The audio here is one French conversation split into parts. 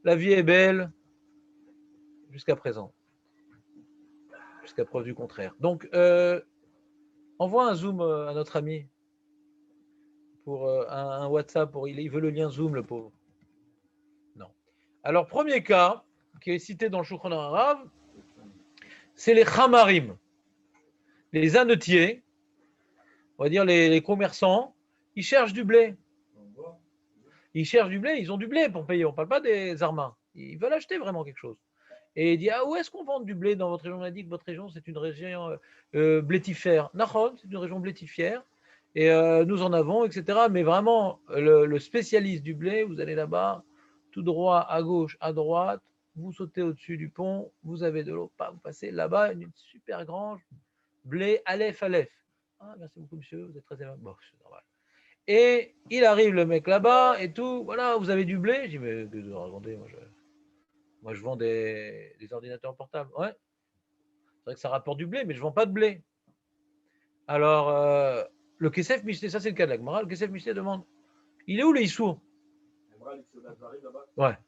La vie est belle jusqu'à présent, jusqu'à preuve du contraire. Donc, envoie un Zoom à notre ami pour un WhatsApp. Il veut le lien Zoom, le pauvre. Non. Alors, premier cas qui est cité dans le Shulchan Arav, c'est les Chamarim, les ânetiers, on va dire les commerçants. Ils cherchent du blé. Ils cherchent du blé, ils ont du blé pour payer. On ne parle pas des Armains. Ils veulent acheter vraiment quelque chose. Et il dit, ah, où est-ce qu'on vend du blé dans votre région? On a dit que votre région, c'est une région blétifère. Nahon, c'est une région blétifère. Et nous en avons, etc. Mais vraiment, le spécialiste du blé, vous allez là-bas, tout droit, à gauche, à droite, vous sautez au-dessus du pont, vous avez de l'eau, vous passez là-bas, une super grange, blé, Aleph, Aleph. Ah, merci beaucoup, monsieur, vous êtes très aimable. Bon, c'est normal. Et il arrive, le mec là-bas, et tout, voilà, vous avez du blé? Je dis, mais que vous racontez, moi, je vends des ordinateurs portables. Ouais, c'est vrai que ça rapporte du blé, mais je ne vends pas de blé. Alors, le Kesef Mishlé, ça c'est le cas de la Gemara, le Kesef Mishlé demande, il est où le Issour? Ouais.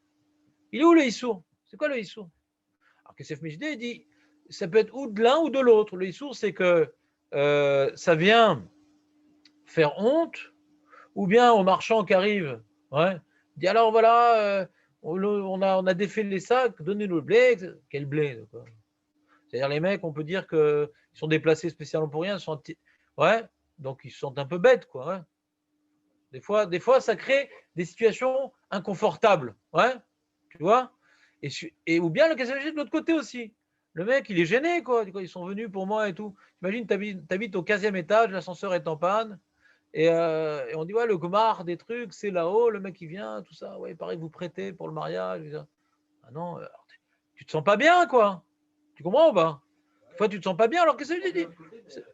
Il est où le Issour? C'est quoi le Issour? Alors, Kesef Mishlé dit, ça peut être ou de l'un ou de l'autre. Le Issour, c'est que ça vient faire honte, ou bien au marchand qui arrive, ouais, il dit alors voilà, on a défait les sacs, donnez-nous le blé. Quel blé? C'est-à-dire les mecs, on peut dire qu'ils sont déplacés spécialement pour rien, ouais, donc ils se sentent un peu bêtes, quoi. Ouais. Des fois, ça crée des situations inconfortables, ouais, tu vois. Et ou bien le cas de l'autre côté aussi. Le mec, il est gêné, quoi. Ils sont venus pour moi et tout. Imagine, t'habites au 15e étage, l'ascenseur est en panne, et on dit, ouais, le gomard des trucs, c'est là-haut, le mec, il vient, tout ça. Ouais, il paraît que vous prêtez pour le mariage. Ah non, tu te sens pas bien, quoi. Tu comprends ou pas? Des fois, tu te sens pas bien, alors qu'est-ce que ça veut dire?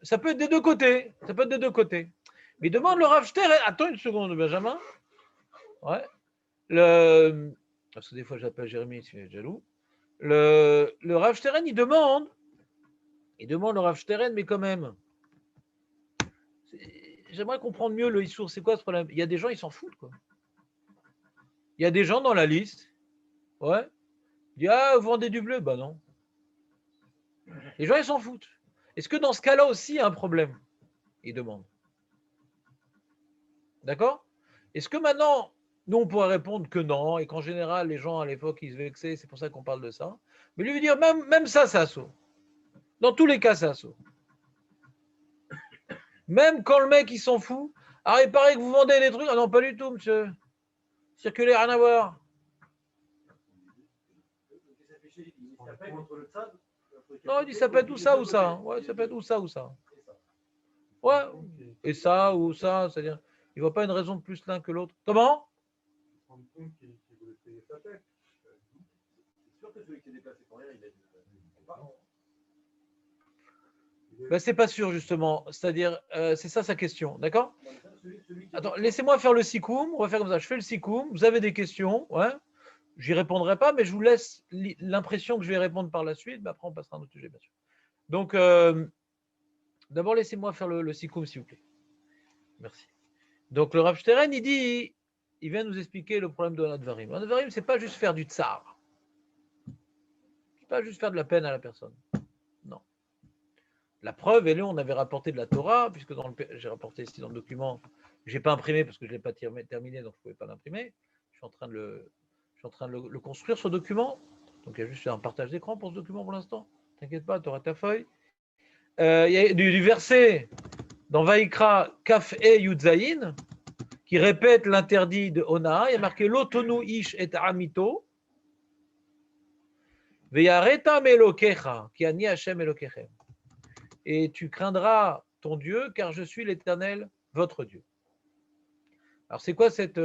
Ça peut être des deux côtés. Ça peut être des deux côtés. Mais demande le Rav Steren. Attends une seconde, Benjamin. Ouais. Parce que des fois, j'appelle Jérémy, si il est jaloux. Le Rav Steren, il demande le Rav Steren, mais quand même. J'aimerais comprendre mieux le Issour. C'est quoi ce problème? Il y a des gens, ils s'en foutent, quoi. Il y a des gens dans la liste. Ouais. Il dit, ah, vous vendez du bleu? Bah non. Les gens, ils s'en foutent. Est-ce que dans ce cas-là aussi, il y a un problème? Il demande. D'accord? Est-ce que maintenant, nous, on pourrait répondre que non, et qu'en général, les gens à l'époque, ils se vexaient, c'est pour ça qu'on parle de ça. Mais lui dire, même ça, c'est assaut. Dans tous les cas, c'est assaut. Même quand le mec, il s'en fout. Alors, il paraît que vous vendez des trucs. Ah non, pas du tout, monsieur. Circulaire, rien à voir. Non, il dit, ça peut être ou ça ou ça. Ouais, ça peut être ou ça ou ça. Ouais, et ça ou ça, c'est-à-dire, il ne voit pas une raison de plus l'un que l'autre. Comment? Ben, c'est pas sûr, justement. C'est-à-dire, c'est ça sa question. D'accord? Attends, laissez-moi faire le sikoum. On va faire comme ça. Je fais le sikoum. Vous avez des questions. Ouais. J'y répondrai pas, mais je vous laisse l'impression que je vais répondre par la suite. Mais après, on passera à un autre sujet, bien sûr. Donc, d'abord, laissez-moi faire le sikoum, s'il vous plaît. Merci. Donc, le Rav Steren, il vient nous expliquer le problème de l'advarim. L'advarim, c'est pas juste faire du tsar. C'est pas juste faire de la peine à la personne. Non. La preuve, et là, on avait rapporté de la Torah, puisque j'ai rapporté ici dans le document, je n'ai pas imprimé parce que je ne l'ai pas terminé, donc je ne pouvais pas l'imprimer. Je suis en train de le construire, ce document. Donc, il y a juste un partage d'écran pour ce document pour l'instant. T'inquiète pas, tu auras ta feuille. Il y a du verset dans Vaikra Kaf E Yudzaïn qui répète l'interdit de Ona. Il y a marqué Lotonu Ish et Amito. Veyareta Melokecha, qui ani Hashem Elokechem. Et tu craindras ton Dieu, car je suis l'Éternel, votre Dieu. Alors, c'est quoi cette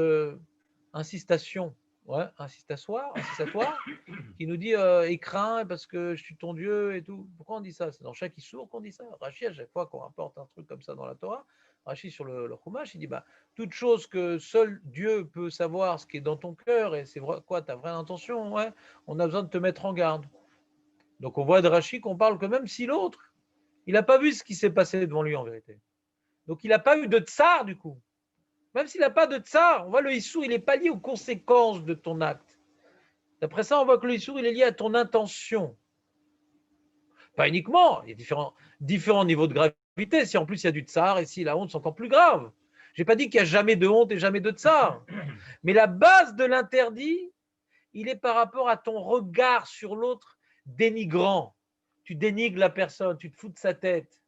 incitation, insistatoire, qui nous dit et crains parce que je suis ton Dieu et tout. Pourquoi on dit ça? C'est dans chaque Issour qu'on dit ça. Rachi, à chaque fois qu'on rapporte un truc comme ça dans la Torah, Rachi sur le Chumash, il dit toute chose que seul Dieu peut savoir ce qui est dans ton cœur et c'est quoi ta vraie intention, ouais, on a besoin de te mettre en garde. Donc on voit de Rachi qu'on parle que même si l'autre, il n'a pas vu ce qui s'est passé devant lui en vérité. Donc il n'a pas eu de tsar du coup. Même s'il n'a pas de tsar, on voit le Issour, il n'est pas lié aux conséquences de ton acte. D'après ça, on voit que le Issour, il est lié à ton intention. Pas uniquement, il y a différents niveaux de gravité. Si en plus il y a du tsar et si la honte, c'est encore plus grave. Je n'ai pas dit qu'il n'y a jamais de honte et jamais de tsar. Mais la base de l'interdit, il est par rapport à ton regard sur l'autre dénigrant. Tu dénigres la personne, tu te fous de sa tête.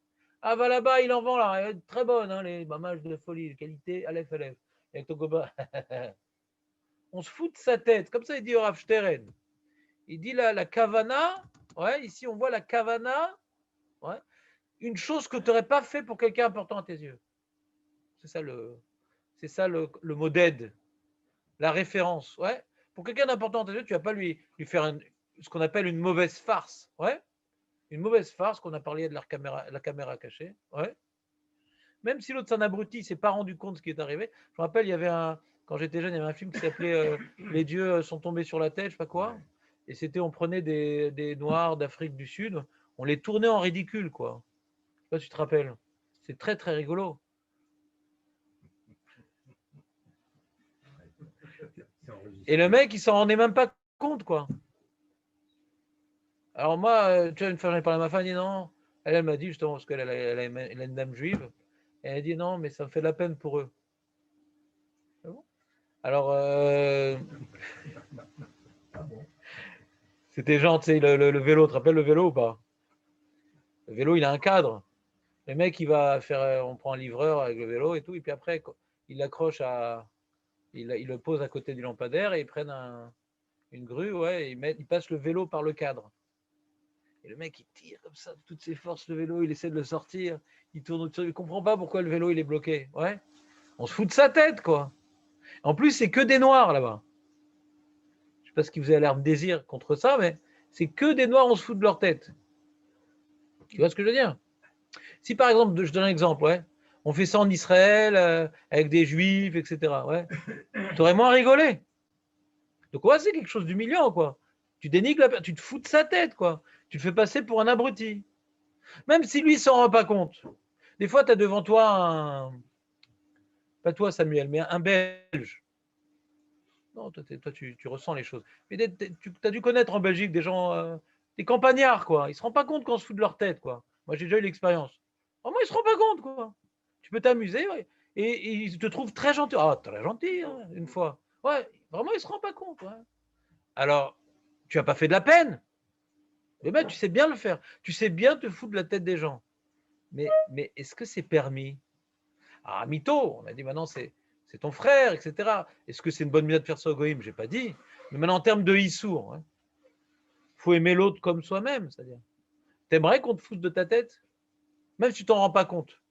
Ah, va là-bas, il en vend là, elle est très bonne, hein, les mamages de folie, de qualité, Aleph, Aleph. Avec ton goba. On se fout de sa tête. Comme ça, il dit au Rav Steren. Il dit la kavana, ouais, ici on voit la kavana, ouais, une chose que tu n'aurais pas fait pour quelqu'un important à tes yeux. C'est ça le modèle, la référence, ouais. Pour quelqu'un d'important à tes yeux, tu ne vas pas lui faire ce qu'on appelle une mauvaise farce, ouais. Une mauvaise farce qu'on a parlé de la caméra cachée, ouais. Même si l'autre s'en abruti, il ne s'est pas rendu compte de ce qui est arrivé. Je me rappelle, quand j'étais jeune, il y avait un film qui s'appelait Les dieux sont tombés sur la tête, je sais pas quoi. Et c'était, on prenait des Noirs d'Afrique du Sud, on les tournait en ridicule, quoi. Je sais pas si tu te rappelles. C'est très, très rigolo. Et le mec, il s'en rendait même pas compte, quoi. Alors moi, tu vois, une fois, j'en ai parlé à ma femme, elle dit non. Elle m'a dit justement, parce qu'elle a une dame juive, et elle a dit non, mais ça me fait de la peine pour eux. Alors, c'était genre, tu sais, le vélo, tu te rappelles le vélo ou pas? Le vélo, il a un cadre. Le mec, il va faire, on prend un livreur avec le vélo et tout, et puis après, il l'accroche il le pose à côté du lampadaire et ils prennent une grue, ouais, et ils passent le vélo par le cadre. Et le mec, il tire comme ça de toutes ses forces le vélo, il essaie de le sortir, il tourne autour, il comprend pas pourquoi le vélo, il est bloqué. Ouais, on se fout de sa tête, quoi. En plus, c'est que des noirs là-bas. Je sais pas ce qui vous a l'air de désir contre ça, mais c'est que des noirs, on se fout de leur tête. Tu vois ce que je veux dire? Si par exemple, je donne un exemple, ouais, on fait ça en Israël avec des juifs, etc. Ouais, tu aurais moins rigolé. Donc ouais, c'est quelque chose d'humiliant, quoi. Tu dénigres tu te fous de sa tête, quoi. Tu te fais passer pour un abruti. Même si lui s'en rend pas compte. Des fois, tu as devant toi pas toi Samuel, mais un Belge. Non, toi, tu ressens les choses. Mais tu as dû connaître en Belgique des gens, des campagnards, quoi. Ils se rendent pas compte qu'on se fout de leur tête, quoi. Moi, j'ai déjà eu l'expérience. Au moins, ils se rendent pas compte, quoi. Tu peux t'amuser, ouais. Et ils te trouvent très gentil. Ah, très gentil, hein, une fois. Ouais, vraiment, ils se rendent pas compte, ouais. Alors, tu n'as pas fait de la peine. Mais ben, tu sais bien le faire. Tu sais bien te foutre de la tête des gens. Mais est-ce que c'est permis? Ah, mytho, on a dit maintenant c'est ton frère, etc. Est-ce que c'est une bonne mise de faire ça au goïm? J'ai pas dit. Mais maintenant en termes de issour, il faut aimer l'autre comme soi-même, c'est-à-dire. T'aimerais qu'on te foute de ta tête, même si tu t'en rends pas compte,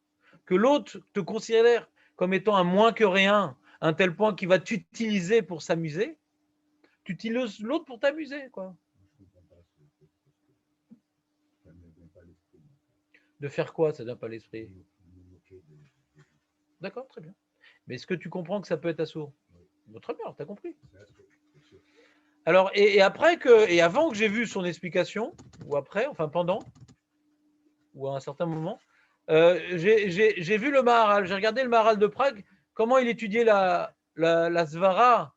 que l'autre te considère comme étant un moins que rien, à un tel point qu'il va t'utiliser pour s'amuser. Tu utilises l'autre pour t'amuser, quoi. De faire quoi, ça ne donne pas l'esprit? D'accord, très bien. Mais est-ce que tu comprends que ça peut être assourd? Bon, très bien, tu as compris. Alors, et après et avant que j'ai vu son explication, ou après, enfin pendant, ou à un certain moment, j'ai vu le Maharal, j'ai regardé le Maharal de Prague, comment il étudiait la Svara.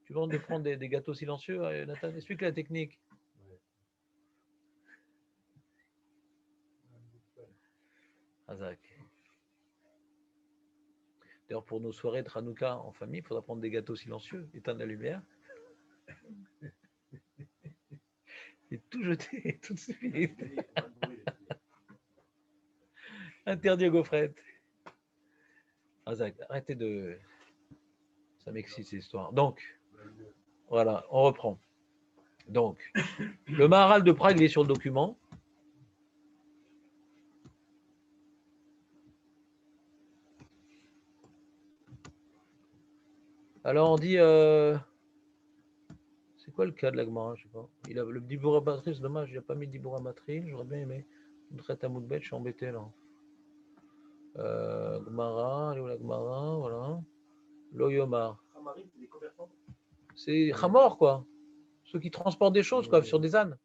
Tu vas de prendre des gâteaux silencieux, Nathan, explique la technique. Azak. D'ailleurs, pour nos soirées de Hanouka en famille, il faudra prendre des gâteaux silencieux, éteindre la lumière. Et tout jeter, tout de suite. Interdit aux gaufrettes. Azak, arrêtez de. Ça m'excite cette histoire. Donc, voilà, on reprend. Donc, le Maharal de Prague, il est sur le document. Alors, on dit. C'est quoi le cas de la Gemara? Je sais pas. Il a le Diboura Batri, c'est dommage, il n'a pas mis Diboura Batri. J'aurais bien aimé. On traite à Moudbet, je suis embêté là. Gemara, elle est où la Gemara? Voilà. Loyomar. C'est Hamor, quoi. Ceux qui transportent des choses, quoi, sur des ânes.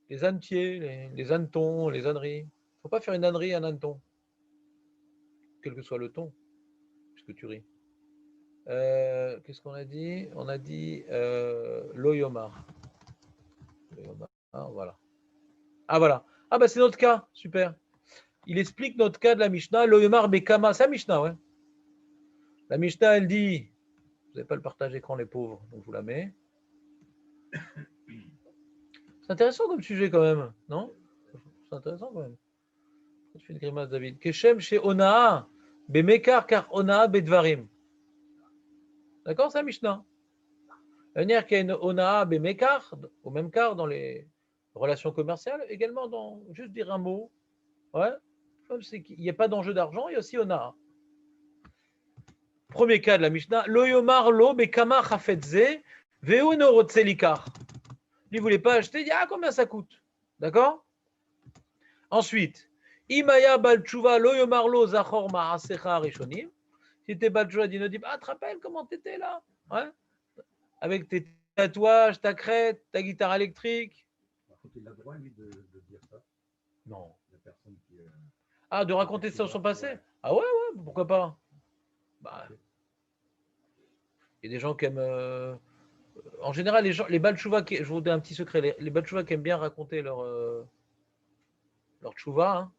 Les ânetiers, les ânetons, les âneries. Faut pas faire une ânerie à un âneton. Quel que soit le ton, puisque tu ris. Qu'est-ce qu'on a dit? On a dit Lo Yomar. Lo Yomar, voilà. Ah, voilà. Ah, bah, c'est notre cas. Super. Il explique notre cas de la Mishnah. Lo Yomar Bekama. C'est la Mishnah, ouais. La Mishnah, elle dit, vous n'avez pas le partage écran, les pauvres, donc je vous la mets. C'est intéressant comme sujet quand même, non? C'est intéressant quand même. Tu fais une grimace, David. Keshem chez Onaa, Bemekar, car Onaa Bedvarim. D'accord, c'est la Mishnah. La manière qu'il y a une Onaa Bemekar, au même quart dans les relations commerciales, également dans juste dire un mot. Ouais. Comme c'est qu'il n'y a pas d'enjeu d'argent, il y a aussi Onaa. Premier cas de la Mishnah, Lo Yomar Lo Bekama Chafetze, Veu Norotzelikar. Lui, il ne voulait pas acheter, il dit, ah, combien ça coûte? D'accord? Ensuite, Imaya Balchuva Lo Yomar Lo Zachor Ma'asecha Rishonim. Si t'es Balchuva, il dit, ah, te rappelles comment t'étais là? Ouais? Avec tes tatouages, ta crête, ta guitare électrique. Par contre, il a le droit, lui, de dire ça. Non. La personne qui. Ah, de raconter ça sur son passé? Ouais. Ah ouais, pourquoi pas? Bah, il y a des gens qui aiment. En général, les Balchouva, je vous donne un petit secret, les Balchouva qui aiment bien raconter leur tchouva, hein,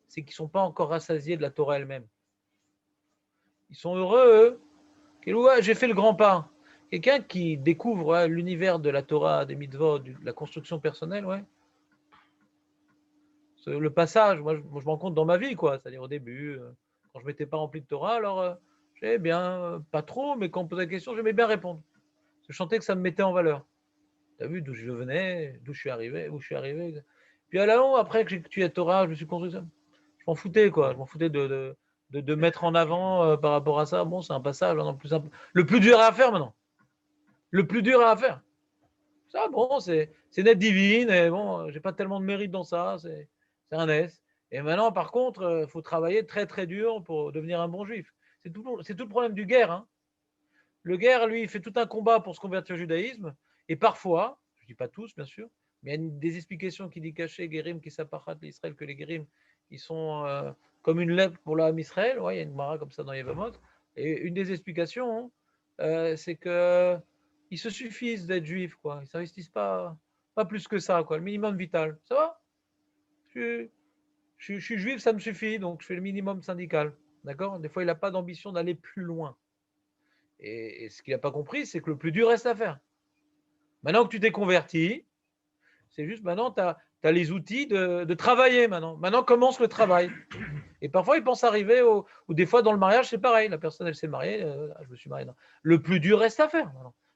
c'est qu'ils ne sont pas encore rassasiés de la Torah elle-même. Ils sont heureux, j'ai fait le grand pas. Quelqu'un qui découvre l'univers de la Torah, des mitzvot, de la construction personnelle, ouais. Le passage, moi, je me rends compte dans ma vie, quoi. C'est-à-dire au début, quand je ne m'étais pas rempli de Torah, alors j'aimais bien, pas trop, mais quand on me posait la question, j'aimais bien répondre. Je sentais que ça me mettait en valeur. Tu as vu d'où je venais, d'où je suis arrivé, où je suis arrivé. Puis à la longue, après que j'ai tué la Torah, je me suis construit ça. Je m'en foutais, quoi. Je m'en foutais de mettre en avant par rapport à ça. Bon, c'est un passage. Non, le plus dur à faire maintenant. Le plus dur à faire. Ça, bon, c'est une aide divine. Et bon, j'ai pas tellement de mérite dans ça. C'est un S. Et maintenant, par contre, il faut travailler très, très dur pour devenir un bon juif. C'est tout le problème du guerre. Hein. Le guerre, lui, il fait tout un combat pour se convertir au judaïsme. Et parfois, je ne dis pas tous, bien sûr, mais il y a des explications qui disent caché, Guérim, qui s'apparate l'Israël, que les Guérim, ils sont comme une lèpre pour l'âme Israël. Ouais, il y a une mara comme ça dans Yevamot. Et une des explications, c'est qu'ils se suffisent d'être juifs, quoi. Ils ne s'investissent pas plus que ça, quoi. Le minimum vital. Ça va? Je suis juif, ça me suffit, donc je fais le minimum syndical. D'accord? Des fois, il n'a pas d'ambition d'aller plus loin. Et ce qu'il n'a pas compris, c'est que le plus dur reste à faire. Maintenant que tu t'es converti, c'est juste maintenant, tu as les outils de travailler maintenant. Maintenant commence le travail. Et parfois, ils pensent arriver ou des fois dans le mariage, c'est pareil. La personne, elle s'est mariée, je me suis marié. Non. Le plus dur reste à faire.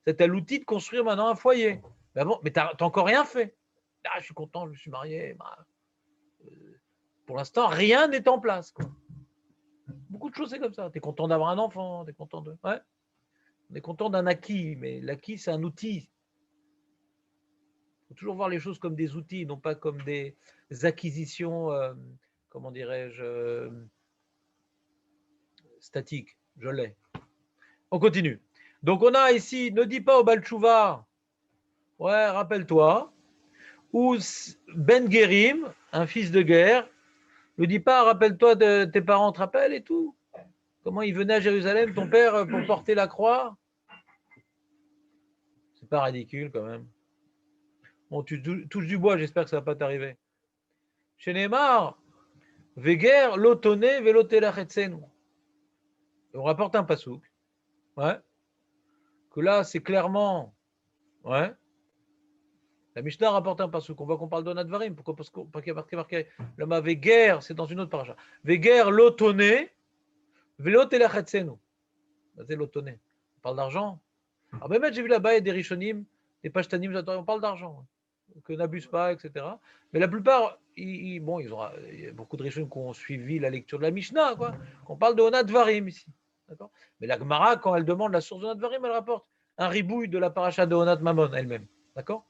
C'est à l'outil de construire maintenant un foyer. Mais bon, mais tu n'as encore rien fait. Ah, je suis content, je me suis marié. Pour l'instant, rien n'est en place. Quoi. Beaucoup de choses, c'est comme ça. Tu es content d'avoir un enfant, tu es content de. Ouais. On est content d'un acquis, mais l'acquis, c'est un outil. Il faut toujours voir les choses comme des outils, non pas comme des acquisitions, comment dirais-je, statiques. Je l'ai. On continue. Donc on a ici, ne dis pas au Balchouva, ouais, rappelle-toi, ou Ben Guérim, un fils de guerre, ne dis pas, rappelle-toi de tes parents, te rappellent et tout. Comment ils venaient à Jérusalem, ton père, pour porter la croix. C'est pas ridicule quand même. Bon, tu touches du bois, j'espère que ça va pas t'arriver. Chez Neymar, Veger, l'otone, velotelachetsenu. On rapporte un pasouk. Ouais. Que là, c'est clairement. Ouais. La Mishnah rapporte un pasouk. On voit qu'on parle d'Onadvarim. Pourquoi? Parce qu'il y a marqué. Le mot Veger, c'est dans une autre paracha. Veger, l'otone, velotelachetsenu. C'est l'otone. On parle d'argent. Alors, même j'ai vu là-bas, il y a des Rishonim, des Pashtanim, on parle d'argent. Que n'abuse pas, etc. Mais la plupart, il y a beaucoup de Rishonim qui ont suivi la lecture de la Mishnah, quoi. On parle de Onadvarim ici. D'accord. Mais la Gemara, quand elle demande la source de Onadvarim, elle rapporte un ribouille de la paracha de Onad Mammon elle-même. D'accord.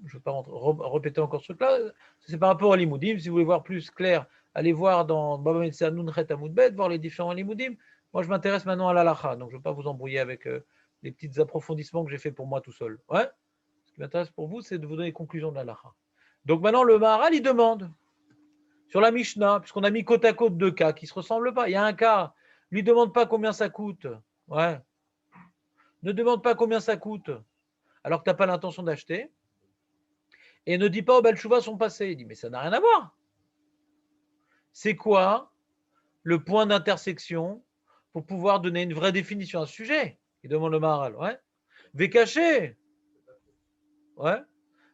Je ne vais pas répéter encore ce truc-là. C'est par rapport à l'Imoudim. Si vous voulez voir plus clair, allez voir dans Baba Metzia Nunchet Amoudbet, voir les différents Imoudim. Moi, je m'intéresse maintenant à l'Alacha, donc je ne vais pas vous embrouiller avec les petits approfondissements que j'ai fait pour moi tout seul. Ouais. Ce qui m'intéresse pour vous, c'est de vous donner les conclusions de l'Alacha. Donc maintenant, le Maharal, il demande sur la Mishnah, puisqu'on a mis côte à côte deux cas qui ne se ressemblent pas. Il y a un cas, Lui demande pas combien ça coûte. Ouais. Ne demande pas combien ça coûte, alors que tu n'as pas l'intention d'acheter. Et ne dis pas au Baal Tshuva son passé. Il dit, mais ça n'a rien à voir. C'est quoi le point d'intersection pour pouvoir donner une vraie définition à ce sujet? Il demande le Maharal. Ouais. Vécaché. Ouais.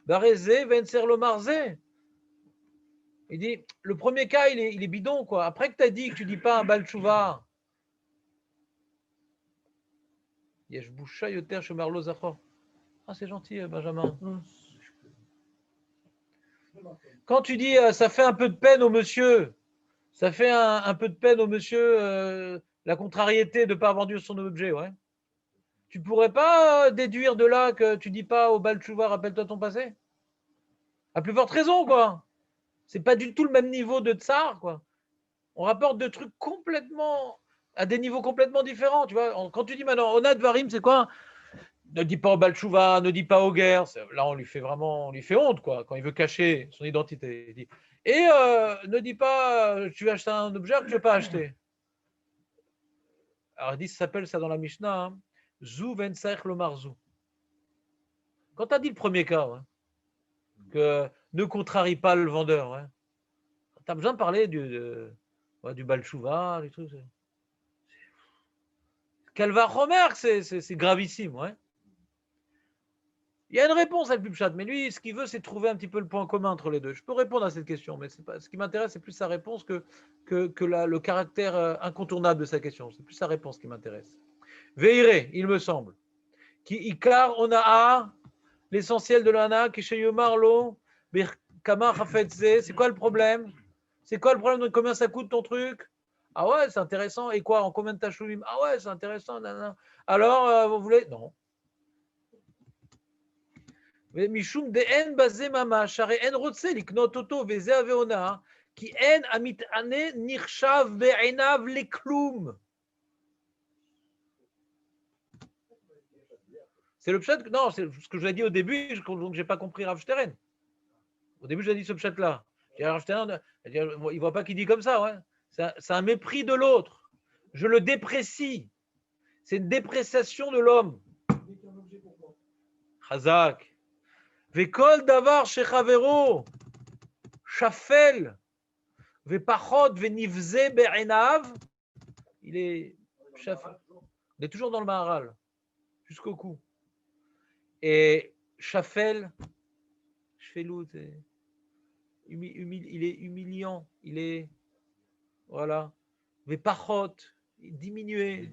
Barézé, Venser le Marzé. Il dit, le premier cas, il est bidon, quoi. Après que tu as dit que tu ne dis pas un Baal Tshuva, Yesh Boucha Yoter Shemarlo Zachor. Ah, c'est gentil, Benjamin. Quand tu dis ça fait un peu de peine au monsieur, ça fait un peu de peine au monsieur, la contrariété de ne pas avoir vendu son objet, ouais. Tu pourrais pas déduire de là que tu dis pas au Baal Tshuva, rappelle-toi ton passé? À plus forte raison, quoi. C'est pas du tout le même niveau de tsar, quoi. On rapporte deux trucs complètement à des niveaux complètement différents, tu vois. Quand tu dis maintenant Onat Varim, c'est quoi? Ne dis pas au Baal Tshuva, ne dis pas aux guerres. Là, on lui fait honte, quoi, quand il veut cacher son identité. Il dit, et ne dis pas, tu veux acheter un objet que tu ne veux pas acheter. Alors, il dit, ça s'appelle ça dans la Mishnah, hein, Zou Vensaich Lomar Zou. Quand tu as dit le premier cas, ouais, que ne contrarie pas le vendeur, ouais, tu as besoin de parler du Baal Tshuva, du truc. Calva Romer, c'est gravissime, ouais. Il y a une réponse à le Pubchat, mais lui, ce qu'il veut, c'est trouver un petit peu le point commun entre les deux. Je peux répondre à cette question, mais c'est pas, ce qui m'intéresse, c'est plus sa réponse que le caractère incontournable de sa question. C'est plus sa réponse qui m'intéresse. Veire, il me semble. Qui Ikar Onaa, l'essentiel de l'Ana, qui chez Yomarlo, Kamar Hafetze, c'est quoi le problème? C'est quoi le problème de combien ça coûte ton truc? Ah ouais, c'est intéressant. Et quoi, en combien de tachouim? Ah ouais, c'est intéressant. Nanana. Alors, vous voulez? Non. משום דאין בזה ממש, הרי אין רוצה לקנות אותו, וזה ההונאה, כי אין המתענה נחשב בעיניו לכלום. C'est le pshat, non, c'est ce que je l'ai dit au début, donc j'ai pas compris Rav Steren. Au début, je l'ai dit ce pshat-là. Rav Steren, il ne voit pas qu'il dit comme ça, ouais. C'est un mépris de l'autre. Je le déprécie. C'est une dépréciation de l'homme. Chazak. Vekol davar shechavero, shafel, vepachot venivze be'enav. Il est toujours dans le Maharal, jusqu'au cou. Et shafel, shfelut, il est humiliant, il est, voilà. Vepachot, diminué.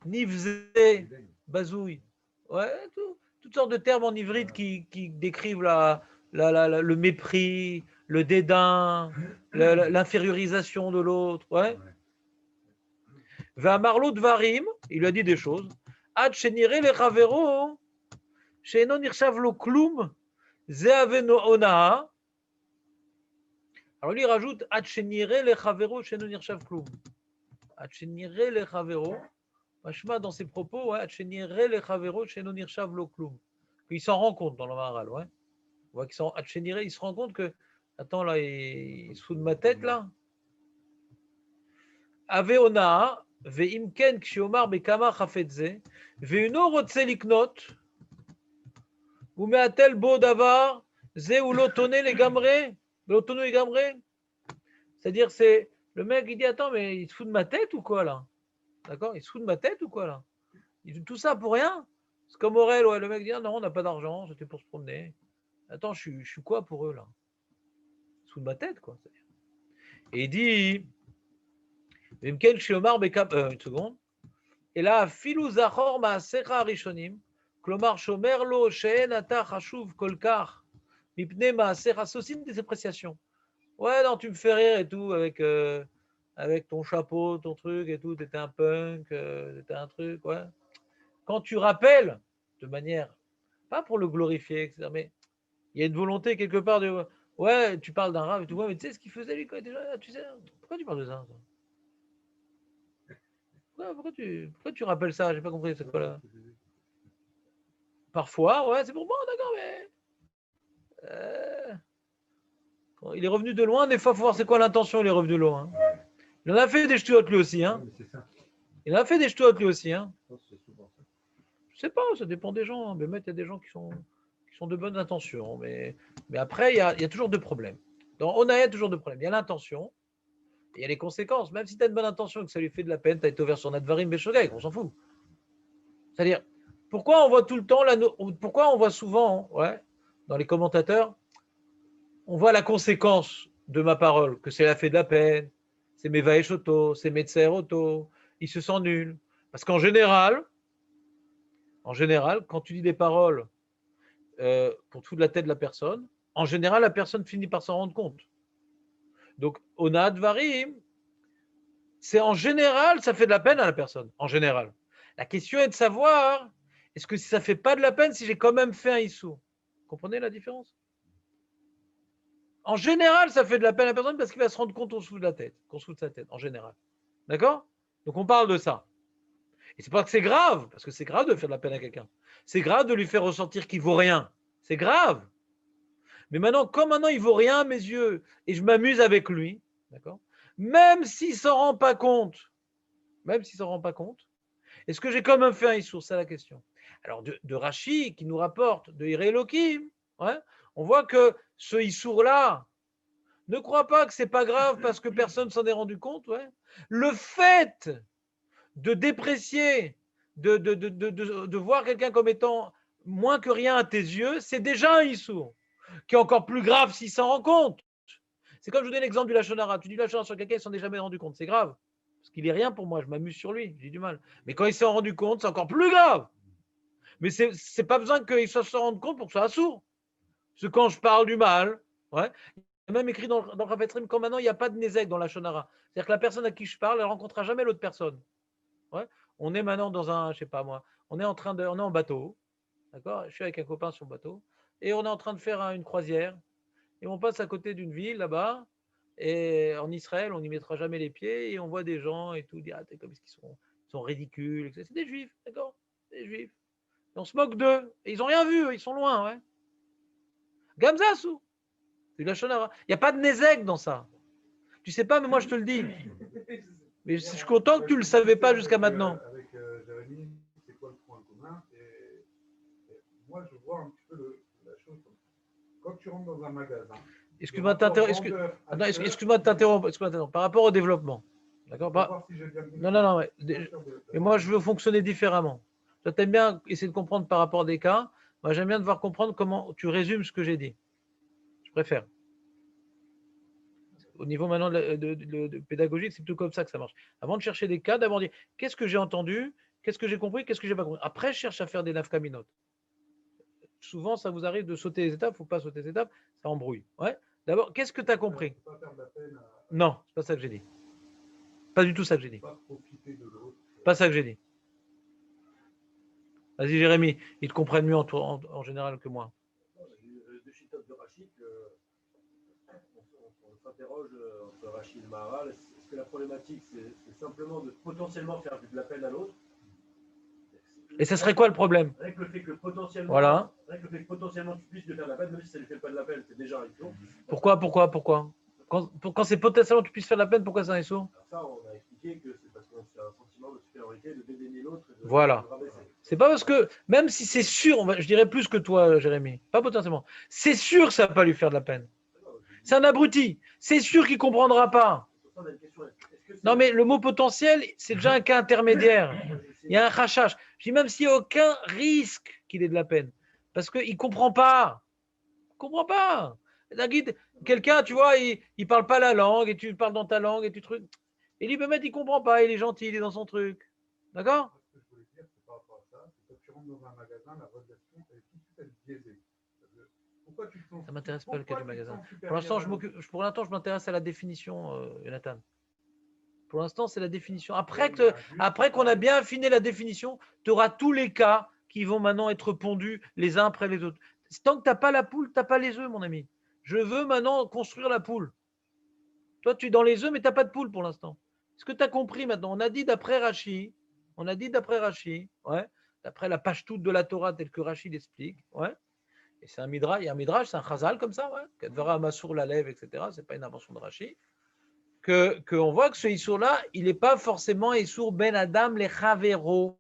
Nivze, bazouille. Ouais, toutes sortes de termes en ivrite qui décrivent le mépris, le dédain, l'infériorisation de l'autre. Ouais. Marlo Dvarim, il lui a dit des choses. Ad shenire le chavero, she'eno nirshav lo klum, ze aveno onaa. Alors lui il rajoute Ad shenire le chavero, she'eno nirshav klum. Ad shenire le chavero. Machma dans ses propos, Ad shenire le chavero, she'eno nirshav lo klum. Il s'en rend compte dans le Maharal, ouais. On voit qu'il il se rend compte que, attends là, il se fout de ma tête là. Aveona, ve'imken kshiomar bekama chafetze, ve'uno rotse liknot, umeatel bo davar, ze ou l'otone les gamre, l'otono les gamre. C'est-à-dire, c'est le mec il dit attends, mais il se fout de ma tête ou quoi là? D'accord? Il se fout de ma tête ou quoi là? Il dit tout ça pour rien? C'est comme Aurel, ouais, le mec dit non, on n'a pas d'argent, c'était pour se promener. Attends, je suis quoi pour eux là? Sous ma tête, quoi. Et il dit une seconde. Et là, filou zachor ma'asecha rishonim, klomar shomer lo she'en ata chashuv kolkar, mipne ma'asecha, c'est aussi une des appréciations. Ouais, non, tu me fais rire et tout avec ton chapeau, ton truc et tout, t'étais un punk, t'étais un truc, ouais. Quand tu rappelles, de manière, pas pour le glorifier, etc., mais il y a une volonté quelque part de. Ouais, tu parles d'un rave et tout, ouais, mais tu sais ce qu'il faisait lui quand il était jeune, tu sais, pourquoi tu parles de ça? Pourquoi tu rappelles ça? J'ai pas compris, c'est quoi là? Parfois, ouais, c'est pour moi, d'accord, mais. Il est revenu de loin, des fois, il faut voir c'est quoi l'intention, il est revenu de loin. Il en a fait des ch'touillottes lui aussi, hein. C'est ça. Il a fait des shtuot lui aussi. Hein. Je pense que c'est souvent ça. Je sais pas, ça dépend des gens. Mais il y a des gens qui sont de bonnes intentions. Mais après, il y a toujours deux problèmes. Dans Onaï, il y a toujours deux problèmes. Il y a l'intention et il y a les conséquences. Même si tu as une bonne intention et que ça lui fait de la peine, tu as été ouvert sur Nadvarim Beshogeg, on s'en fout. C'est-à-dire, pourquoi on voit tout le temps, pourquoi on voit souvent, ouais, dans les commentateurs, on voit la conséquence de ma parole, que c'est la fait de la peine, c'est mes vaéchoto, c'est mes auto, il se sent nul. Parce qu'en général, quand tu dis des paroles pour te foutre la tête de la personne, en général, la personne finit par s'en rendre compte. Donc, Onad Varim, c'est en général, ça fait de la peine à la personne, en général. La question est de savoir, est-ce que ça ne fait pas de la peine si j'ai quand même fait un issou? Vous comprenez la différence? En général, ça fait de la peine à la personne parce qu'il va se rendre compte qu'on se fout de la tête, qu'on se fout de sa tête, en général. D'accord? Donc on parle de ça. Et c'est pas que c'est grave, parce que c'est grave de faire de la peine à quelqu'un. C'est grave de lui faire ressentir qu'il vaut rien. C'est grave. Mais maintenant, comme maintenant il vaut rien à mes yeux, et je m'amuse avec lui, d'accord? Même s'il s'en rend pas compte, est-ce que j'ai quand même fait un issour? C'est la question. Alors, de Rashi, qui nous rapporte de Iré Elohim, ouais, on voit que ce issour-là, ne crois pas que c'est pas grave parce que personne s'en est rendu compte. Ouais. Le fait de déprécier, de voir quelqu'un comme étant moins que rien à tes yeux, c'est déjà un issour, qui est encore plus grave s'il s'en rend compte. C'est comme je vous donne l'exemple du Lachonara. Tu dis Lachonara sur quelqu'un, il s'en est jamais rendu compte. C'est grave. Parce qu'il est rien pour moi, je m'amuse sur lui, j'ai du mal. Mais quand il s'est rendu compte, c'est encore plus grave. Mais c'est pas besoin qu'il se rende compte pour que ça soit sourd. Parce que quand je parle du mal, ouais, il y a même écrit dans le Ravetrim quand maintenant il n'y a pas de Nézek dans la Shonara. C'est-à-dire que la personne à qui je parle, elle ne rencontrera jamais l'autre personne. Ouais. On est maintenant dans un, je sais pas moi, on est en bateau, d'accord? Je suis avec un copain sur le bateau, et on est en train de faire une croisière, et on passe à côté d'une ville là-bas, et en Israël, on n'y mettra jamais les pieds, et on voit des gens et tout, dire, ah, comme ils sont ridicules, etc. C'est des juifs, d'accord? Des juifs. Et on se moque d'eux, et ils n'ont rien vu, ils sont loin, ouais. Gamzassou, c'est la Shonara. Il n'y a pas de Nézek dans ça. Tu sais pas, mais moi je te le dis. Mais je suis content que tu ne le savais pas jusqu'à maintenant. Avec Jérémy, c'est quoi le point commun et moi, je vois un petit peu la chose comme ça. Quand tu rentres dans un magasin, excuse-moi de t'interrompre. Par rapport au développement. D'accord pas... si Non. Mais moi, je veux fonctionner différemment. Toi, tu aimes bien essayer de comprendre par rapport à des cas. Moi, j'aime bien devoir comprendre comment tu résumes ce que j'ai dit. Je préfère. Au niveau maintenant de pédagogique, c'est plutôt comme ça que ça marche. Avant de chercher des cas, d'abord dire qu'est-ce que j'ai entendu, qu'est-ce que j'ai compris, qu'est-ce que j'ai pas compris. Après, je cherche à faire des nafkaminotes. Souvent, ça vous arrive de sauter les étapes, il ne faut pas sauter les étapes, ça embrouille. Ouais. D'abord, qu'est-ce que tu as compris? Non, c'est pas ça que j'ai dit. Pas du tout ça que j'ai dit. Pas ça que j'ai dit. Vas-y, Jérémy, ils te comprennent mieux en général que moi. De Chitop de Rachid, on s'interroge entre Rachid et Maharal. Est-ce que la problématique, c'est simplement de potentiellement faire de la peine à l'autre? Et ça serait quoi le problème? Avec le fait que potentiellement, voilà. Avec le fait que potentiellement tu puisses lui faire de la peine, même si ça ne lui fait pas de la peine, c'est déjà un issou. Pourquoi Quand c'est potentiellement tu puisses faire de la peine, pourquoi c'est un issou? Ça, on a expliqué que c'est parce qu'on a un sentiment de supériorité, de dédaigner l'autre. Voilà. C'est pas parce que, même si c'est sûr, je dirais plus que toi, Jérémy, pas potentiellement, c'est sûr que ça va pas lui faire de la peine. C'est un abruti. C'est sûr qu'il ne comprendra pas. Non, mais le mot potentiel, c'est déjà un cas intermédiaire. Il y a un rachage. Je dis même s'il n'y a aucun risque qu'il ait de la peine. Parce qu'il ne comprend pas. Il ne comprend pas. Quelqu'un, tu vois, il ne parle pas la langue et tu parles dans ta langue et tu trucs. Et lui, il ne comprend pas. Il est gentil, il est dans son truc. D'accord? Ce que je voulais dire, c'est par rapport à ça. C'est quand tu rentres dans un magasin, la relation est tout de suite biaisée. Ça ne m'intéresse pas le cas du magasin. Pour l'instant, je m'intéresse à la définition, Jonathan. Pour l'instant, c'est la définition. Après qu'on a bien affiné la définition, tu auras tous les cas qui vont maintenant être pondus les uns après les autres. Tant que tu n'as pas la poule, tu n'as pas les œufs, mon ami. Je veux maintenant construire la poule. Toi, tu es dans les œufs, mais tu n'as pas de poule pour l'instant. Est-ce que tu as compris maintenant? On a dit d'après Rashi, ouais, d'après la page toute de la Torah telle que Rashi l'explique, ouais. Et c'est un midrash, il y a un midrash, c'est un chazal comme ça, ouais. Kadvara Amasour la lève, etc. C'est pas une invention de Rashi. qu'on voit que ce Issour-là, il n'est pas forcément Issour ben Adam le Chavero.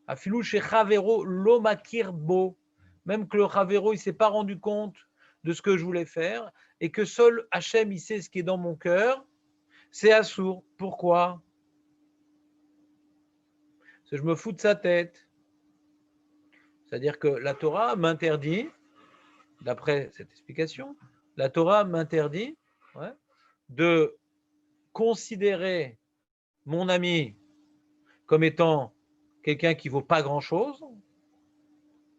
Afilou chez Chavero lo makir bo. Même que le Chavero, il ne s'est pas rendu compte de ce que je voulais faire et que seul Hachem, il sait ce qui est dans mon cœur, c'est Assour. Pourquoi? Parce que je me fous de sa tête. C'est-à-dire que la Torah m'interdit, d'après cette explication, la Torah m'interdit de considérer mon ami comme étant quelqu'un qui ne vaut pas grand-chose.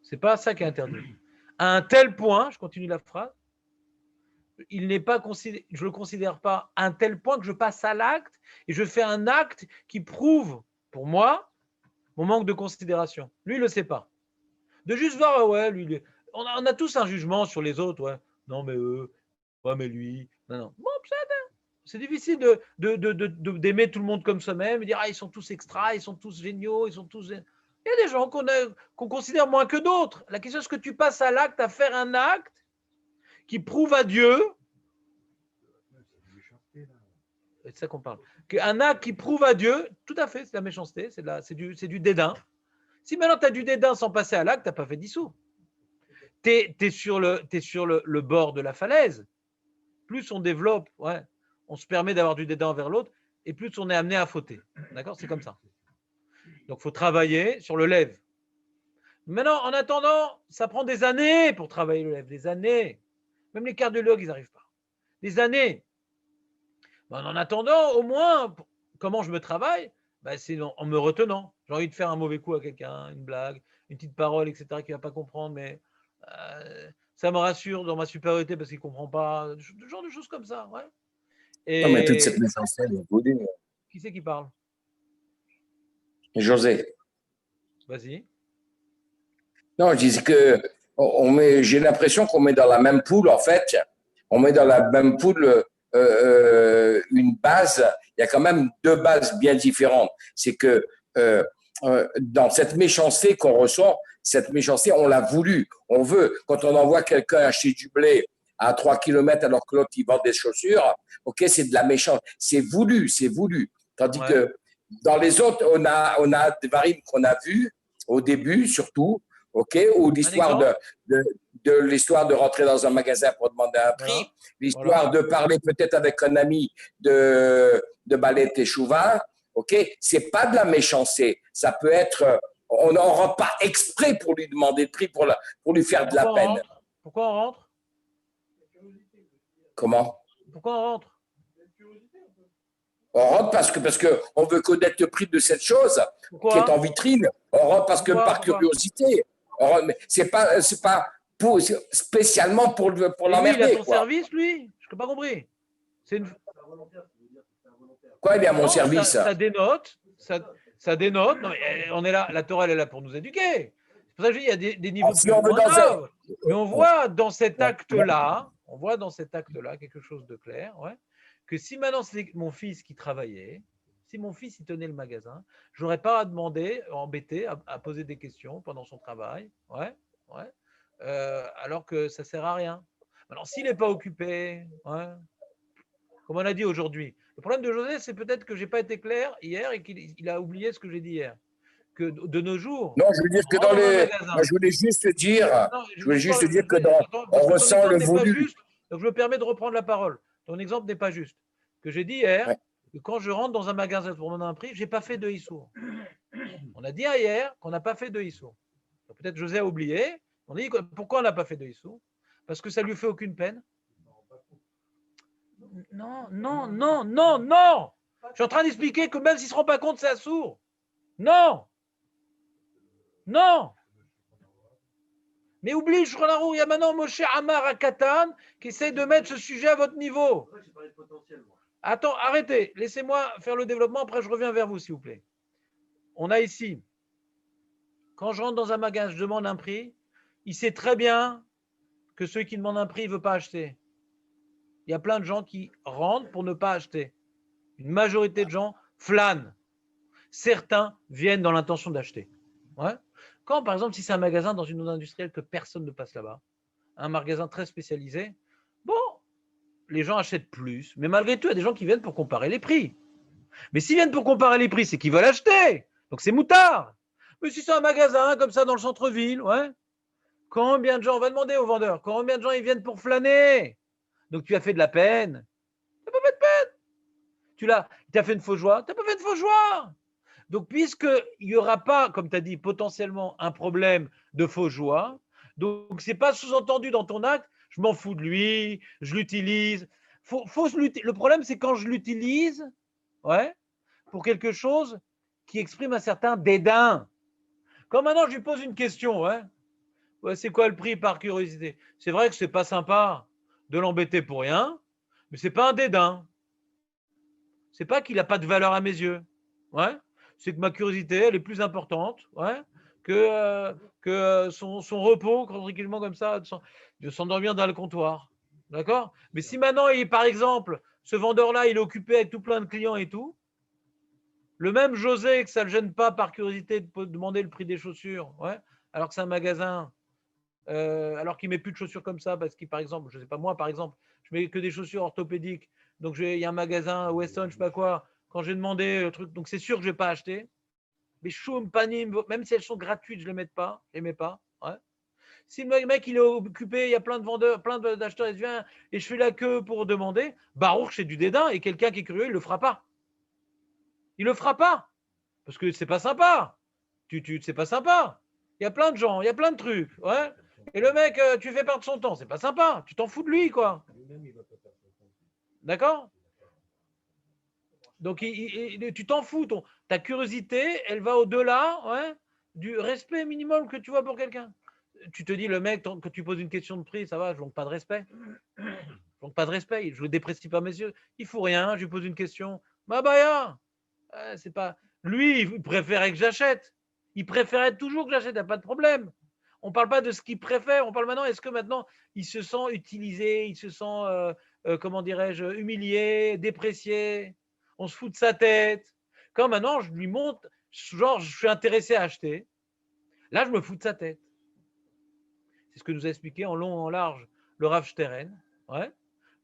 Ce n'est pas ça qui est interdit. À un tel point, je continue la phrase, il n'est pas considéré, je ne le considère pas à un tel point que je passe à l'acte et je fais un acte qui prouve pour moi mon manque de considération. Lui, il ne le sait pas. De juste voir, ouais, lui, on a tous un jugement sur les autres, ouais. Non, mais eux, ouais, mais lui, non. Bon, c'est difficile d'aimer tout le monde comme soi-même, et dire, ah, ils sont tous extra, ils sont tous géniaux, ils sont tous. Il y a des gens qu'on considère moins que d'autres. La question, est-ce que tu passes à l'acte, à faire un acte qui prouve à Dieu, c'est ça qu'on parle, un acte qui prouve à Dieu, tout à fait, c'est la méchanceté, c'est du dédain. Si maintenant tu as du dédain sans passer à l'acte, tu n'as pas fait d'issou. Tu es sur le bord de la falaise. Plus on développe, on se permet d'avoir du dédain envers l'autre, et plus on est amené à fauter. D'accord? C'est comme ça. Donc il faut travailler sur le lève. Maintenant, en attendant, ça prend des années pour travailler le lève, des années. Même les cardiologues, ils n'arrivent pas. Des années. En attendant, au moins, comment je me travaille? C'est en me retenant. J'ai envie de faire un mauvais coup à quelqu'un, une blague, une petite parole, etc., qu'il ne va pas comprendre, mais ça me rassure dans ma supériorité parce qu'il ne comprend pas. Ce genre de choses comme ça. Ouais. Et non, mais toute cette méchanceté, qui c'est qui parle? José. Vas-y. Non, je disais que j'ai l'impression qu'on met dans la même poule, en fait, on met dans la même poule une base. Il y a quand même deux bases bien différentes. C'est que dans cette méchanceté qu'on ressent, cette méchanceté, on l'a voulu, on veut. Quand on envoie quelqu'un acheter du blé à 3 km alors que l'autre, il vend des chaussures, ok, c'est de la méchanceté. C'est voulu, c'est voulu. Tandis que dans les autres, on a des variables qu'on a vues au début, surtout, ok, ou l'histoire de l'histoire de rentrer dans un magasin pour demander un prix, l'histoire de parler peut-être avec un ami de Ballet Teshuva, ok, c'est pas de la méchanceté. Ça peut être, on n'en rentre pas exprès pour lui demander le prix, pour lui faire de la peine. Pourquoi on rentre? Comment? Pourquoi on rentre? On rentre parce que on veut connaître le prix de cette chose qui est en vitrine. On rentre parce que par curiosité. C'est pas spécialement pour l'emmerder. Il a ton service, lui? Je n'ai pas compris. Quoi, il est à mon service? Ça dénote. Ça dénote. Non, mais on est là. La Torah, elle est là pour nous éduquer. C'est pour ça que je dis, il y a des niveaux plus graves. Mais on voit dans cet acte-là, quelque chose de clair, que si maintenant c'est mon fils qui travaillait, si mon fils il tenait le magasin, je n'aurais pas à demander, embêter, à poser des questions pendant son travail, alors que ça ne sert à rien. Alors s'il n'est pas occupé, comme on a dit aujourd'hui, le problème de José, c'est peut-être que je n'ai pas été clair hier et qu'il a oublié ce que j'ai dit hier. Que de nos jours. Non, je veux dire que dans les. Je voulais juste dire. On ressent le voulu. Donc je me permets de reprendre la parole. Ton exemple n'est pas juste. Que j'ai dit hier, que quand je rentre dans un magasin pour demander un prix, je n'ai pas fait de Issour. On a dit hier qu'on n'a pas fait de Issour. Peut-être José a oublié. On a dit pourquoi on n'a pas fait de Issour? Parce que ça ne lui fait aucune peine. Non. Je suis en train d'expliquer que même s'il ne se rend pas compte, c'est Assour. Non. Mais oublie, il y a maintenant Moshe Amar à Katan qui essaie de mettre ce sujet à votre niveau. Attends, arrêtez. Laissez-moi faire le développement. Après, je reviens vers vous, s'il vous plaît. On a ici, quand je rentre dans un magasin, je demande un prix. Il sait très bien que ceux qui demandent un prix, il ne veut pas acheter. Il y a plein de gens qui rentrent pour ne pas acheter. Une majorité de gens flânent. Certains viennent dans l'intention d'acheter. Quand, par exemple, si c'est un magasin dans une zone industrielle que personne ne passe là-bas, un magasin très spécialisé, bon, les gens achètent plus. Mais malgré tout, il y a des gens qui viennent pour comparer les prix. Mais s'ils viennent pour comparer les prix, c'est qu'ils veulent acheter. Donc c'est moutard. Mais si c'est un magasin comme ça dans le centre-ville, ouais. Combien de gens, on va demander aux vendeurs, combien de gens ils viennent pour flâner? Donc tu as fait de la peine. Tu n'as pas fait de peine. Tu as fait une fausse joie. Tu n'as pas fait de fausse joie. Donc puisqu'il n'y aura pas, comme tu as dit, potentiellement un problème de fausse joie, donc ce n'est pas sous-entendu dans ton acte, je m'en fous de lui, je l'utilise. Le problème, c'est quand je l'utilise, ouais, pour quelque chose qui exprime un certain dédain. Quand maintenant je lui pose une question, ouais, c'est quoi le prix par curiosité? C'est vrai que c'est pas sympa de l'embêter pour rien, mais c'est pas un dédain. C'est pas qu'il n'a pas de valeur à mes yeux. Ouais. C'est que ma curiosité, elle est plus importante, ouais, que son repos, tranquillement comme ça, de s'endormir dans le comptoir. D'accord? Mais si maintenant, par exemple, ce vendeur-là, il est occupé avec tout plein de clients et tout, le même José, que ça ne le gêne pas par curiosité de demander le prix des chaussures, ouais, alors que c'est un magasin, alors qu'il ne met plus de chaussures comme ça, parce qu'il, par exemple, je ne sais pas, moi, par exemple, je mets que des chaussures orthopédiques. Donc, il y a un magasin, Weston, je ne sais pas quoi, quand j'ai demandé le truc, donc c'est sûr que je ne vais pas acheter. Mais choum, panim, même si elles sont gratuites, je ne les mets pas, je les mets pas. Ouais. Si le mec, il est occupé, il y a plein de vendeurs, plein d'acheteurs, il vient et je fais la queue pour demander, Baruch, c'est du dédain, et quelqu'un qui est curieux, il ne le fera pas. Il ne le fera pas, parce que c'est pas sympa. C'est pas sympa. Il y a plein de gens, il y a plein de trucs. Ouais. Et le mec, tu fais perdre son temps, c'est pas sympa. Tu t'en fous de lui, quoi. D'accord? Donc, tu t'en fous. Ta curiosité, elle va au-delà, ouais, du respect minimum que tu vois pour quelqu'un. Tu te dis, le mec, quand tu poses une question de prix, ça va, je manque pas de respect. Je manque pas de respect. Je le déprécie pas mes yeux. Il faut rien, je lui pose une question. Bah, c'est pas. Lui, il préférait que j'achète. Il préférait toujours que j'achète, il n'y a pas de problème. On ne parle pas de ce qu'il préfère, on parle maintenant, est-ce que maintenant il se sent utilisé, il se sent, comment dirais-je, humilié, déprécié, on se fout de sa tête. Quand maintenant je lui montre, genre je suis intéressé à acheter, là je me fous de sa tête. C'est ce que nous a expliqué en long et en large le Rav Steren, ouais,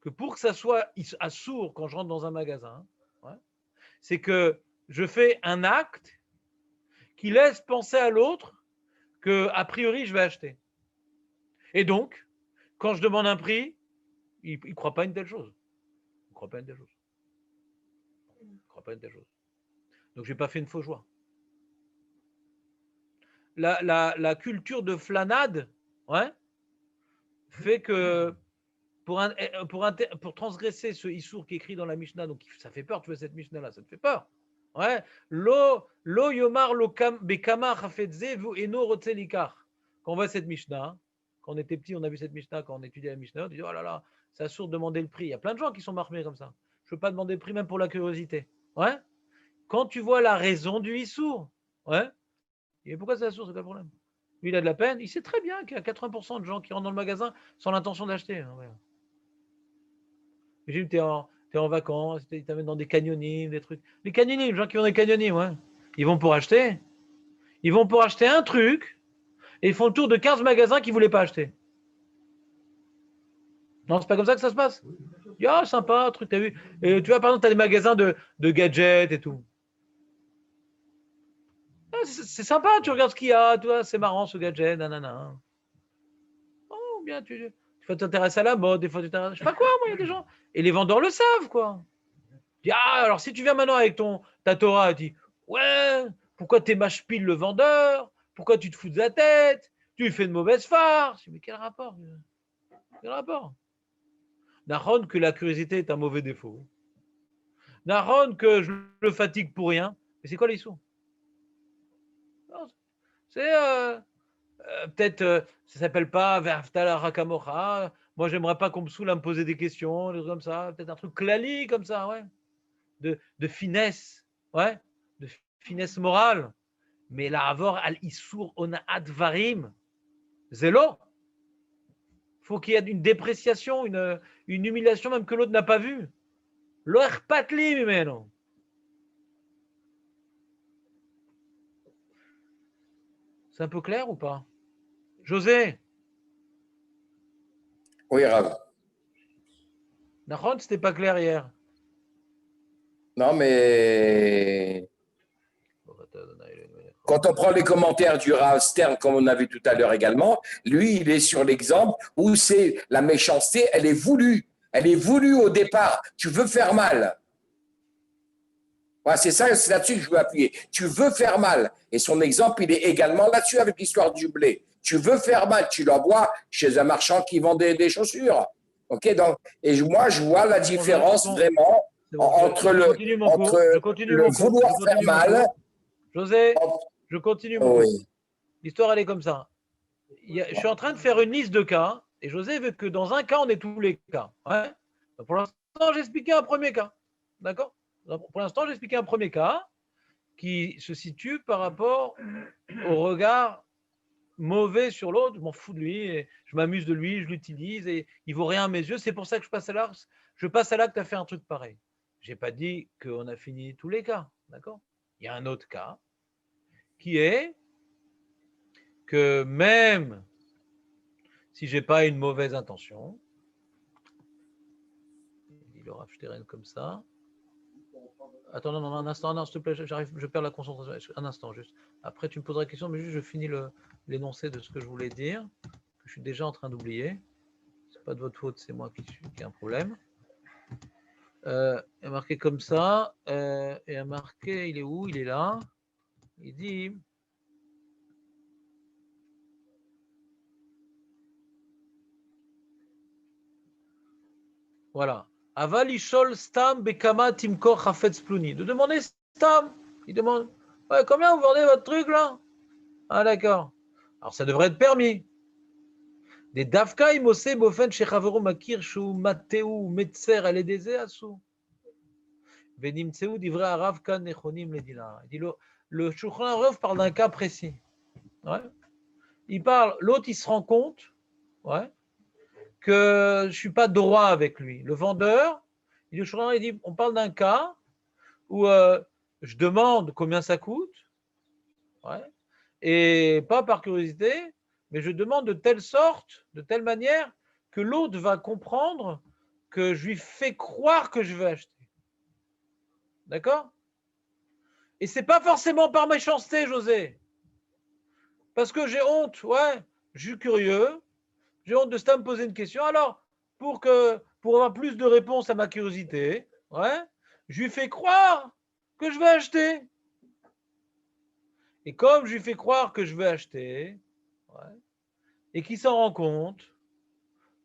que pour que ça soit assourd quand je rentre dans un magasin, ouais, c'est que je fais un acte qui laisse penser à l'autre que a priori je vais acheter. Et donc, quand je demande un prix, il ne croit pas une telle chose. Il ne croit pas une telle chose. Il ne croit pas une telle chose. Donc, je n'ai pas fait une fausse joie. La culture de flanade, ouais, fait que pour transgresser ce Issour qui est écrit dans la Mishnah, donc ça fait peur, tu vois, cette Mishnah-là, ça te fait peur. Ouais. Lo yomar lo bekama chafetze vu eno rotzelikar. Quand on voit cette Mishnah, quand on était petit, on a vu cette Mishnah, quand on étudiait la Mishnah, on dit, oh là là, ça sourd de demander le prix. Il y a plein de gens qui sont marmés comme ça. Je ne veux pas demander le prix même pour la curiosité. Ouais. Quand tu vois la raison du Issour, ouais, et pourquoi ça sourd, c'est pas le problème. Lui, il a de la peine, il sait très bien qu'il y a 80% de gens qui rentrent dans le magasin sans l'intention d'acheter. Ouais. J'ai tu es en vacances, ils t'amènent dans des canyonimes, des trucs. Les canyonimes, les gens qui vont dans des canyonimes, ouais. Ils vont pour acheter. Ils vont pour acheter un truc et ils font le tour de 15 magasins qu'ils ne voulaient pas acheter. Non, c'est pas comme ça que ça se passe. Ah, sympa, truc, t'as vu. Et tu vois, par exemple, tu as des magasins de gadgets et tout. Ah, c'est sympa, tu regardes ce qu'il y a, tu vois, c'est marrant ce gadget, nanana. Oh, bien, des fois tu t'intéresses à la mode, des fois tu t'intéresses. Je sais pas quoi, moi, il y a des gens. Et les vendeurs le savent, quoi. Alors si tu viens maintenant avec ta Torah, tu dis, ouais, pourquoi t'émâches pile le vendeur? Pourquoi tu te fous de la tête? Tu lui fais de mauvaises farces. Mais quel rapport? Quel rapport? Naron que la curiosité est un mauvais défaut. Naron que je le fatigue pour rien. Mais c'est quoi les sous? C'est peut-être, ça s'appelle pas Verftala Rakamocha. Moi, j'aimerais pas qu'on me saoule à me poser des questions, des trucs comme ça. Peut-être un truc clali comme ça, ouais. De finesse, ouais, de finesse morale. Mais la avor al issour ona advarim, zélo. Faut qu'il y ait une dépréciation, une humiliation même que l'autre n'a pas vue. Lo patli mimeno. C'est un peu clair ou pas? José? Oui, Rav. Nahon, c'était pas clair hier. Non, mais quand on prend les commentaires du Rav Stern, comme on a vu tout à l'heure également, lui, il est sur l'exemple où c'est la méchanceté, elle est voulue. Elle est voulue au départ. Tu veux faire mal. Voilà, c'est ça, c'est là-dessus que je veux appuyer. Tu veux faire mal. Et son exemple, il est également là-dessus avec l'histoire du blé. Tu veux faire mal, tu l'envoies chez un marchand qui vend des chaussures. Ok, donc, et moi, je vois la différence vraiment entre le vouloir faire mal. José, je continue mon cours. Oui. L'histoire, elle est comme ça. Je suis en train de faire une liste de cas, et José veut que dans un cas, on ait tous les cas. Ouais. Donc, pour l'instant, j'ai expliqué un premier cas. D'accord? Pour l'instant, j'ai expliqué un premier cas qui se situe par rapport au regard mauvais sur l'autre. Je m'en fous de lui, et je m'amuse de lui, je l'utilise, et il vaut rien à mes yeux. C'est pour ça que je passe à l'acte que tu as fait un truc pareil. Je n'ai pas dit qu'on a fini tous les cas. D'accord? Il y a un autre cas qui est que même si je n'ai pas une mauvaise intention, il le Rav Stern comme ça. Attends, non, un instant, non, s'il te plaît, je perds la concentration. Un instant, juste. Après, tu me poseras la question, mais juste, je finis l'énoncé de ce que je voulais dire, que je suis déjà en train d'oublier. C'est pas de votre faute, c'est moi qui ai un problème. Il est marqué comme ça, et marqué, il est où? Il est là. Il dit. Voilà. Avalishol stam bekama timkor chafetz pluni. De demander stam. Il demande, ouais, combien vous vendez votre truc là? Ah d'accord. Alors ça devrait être permis. Des dafka imose bofen shechavero makir shu mateu metzer aledeze asu. Venimtseu divrei arav kan nechonim ledina. Il dit le Shulchan Aruch parle d'un cas précis. Ouais. Il parle, l'autre il se rend compte, ouais, que je suis pas droit avec lui. Le vendeur, il dit, on parle d'un cas où je demande combien ça coûte, ouais, et pas par curiosité, mais je demande de telle sorte, de telle manière, que l'autre va comprendre que je lui fais croire que je veux acheter. D'accord? Et c'est pas forcément par méchanceté, José. Parce que j'ai honte, ouais, je suis curieux, j'ai honte de ça me poser une question. Alors, pour avoir plus de réponses à ma curiosité, ouais, je lui fais croire que je vais acheter. Et comme je lui fais croire que je vais acheter, ouais, et qu'il s'en rend compte,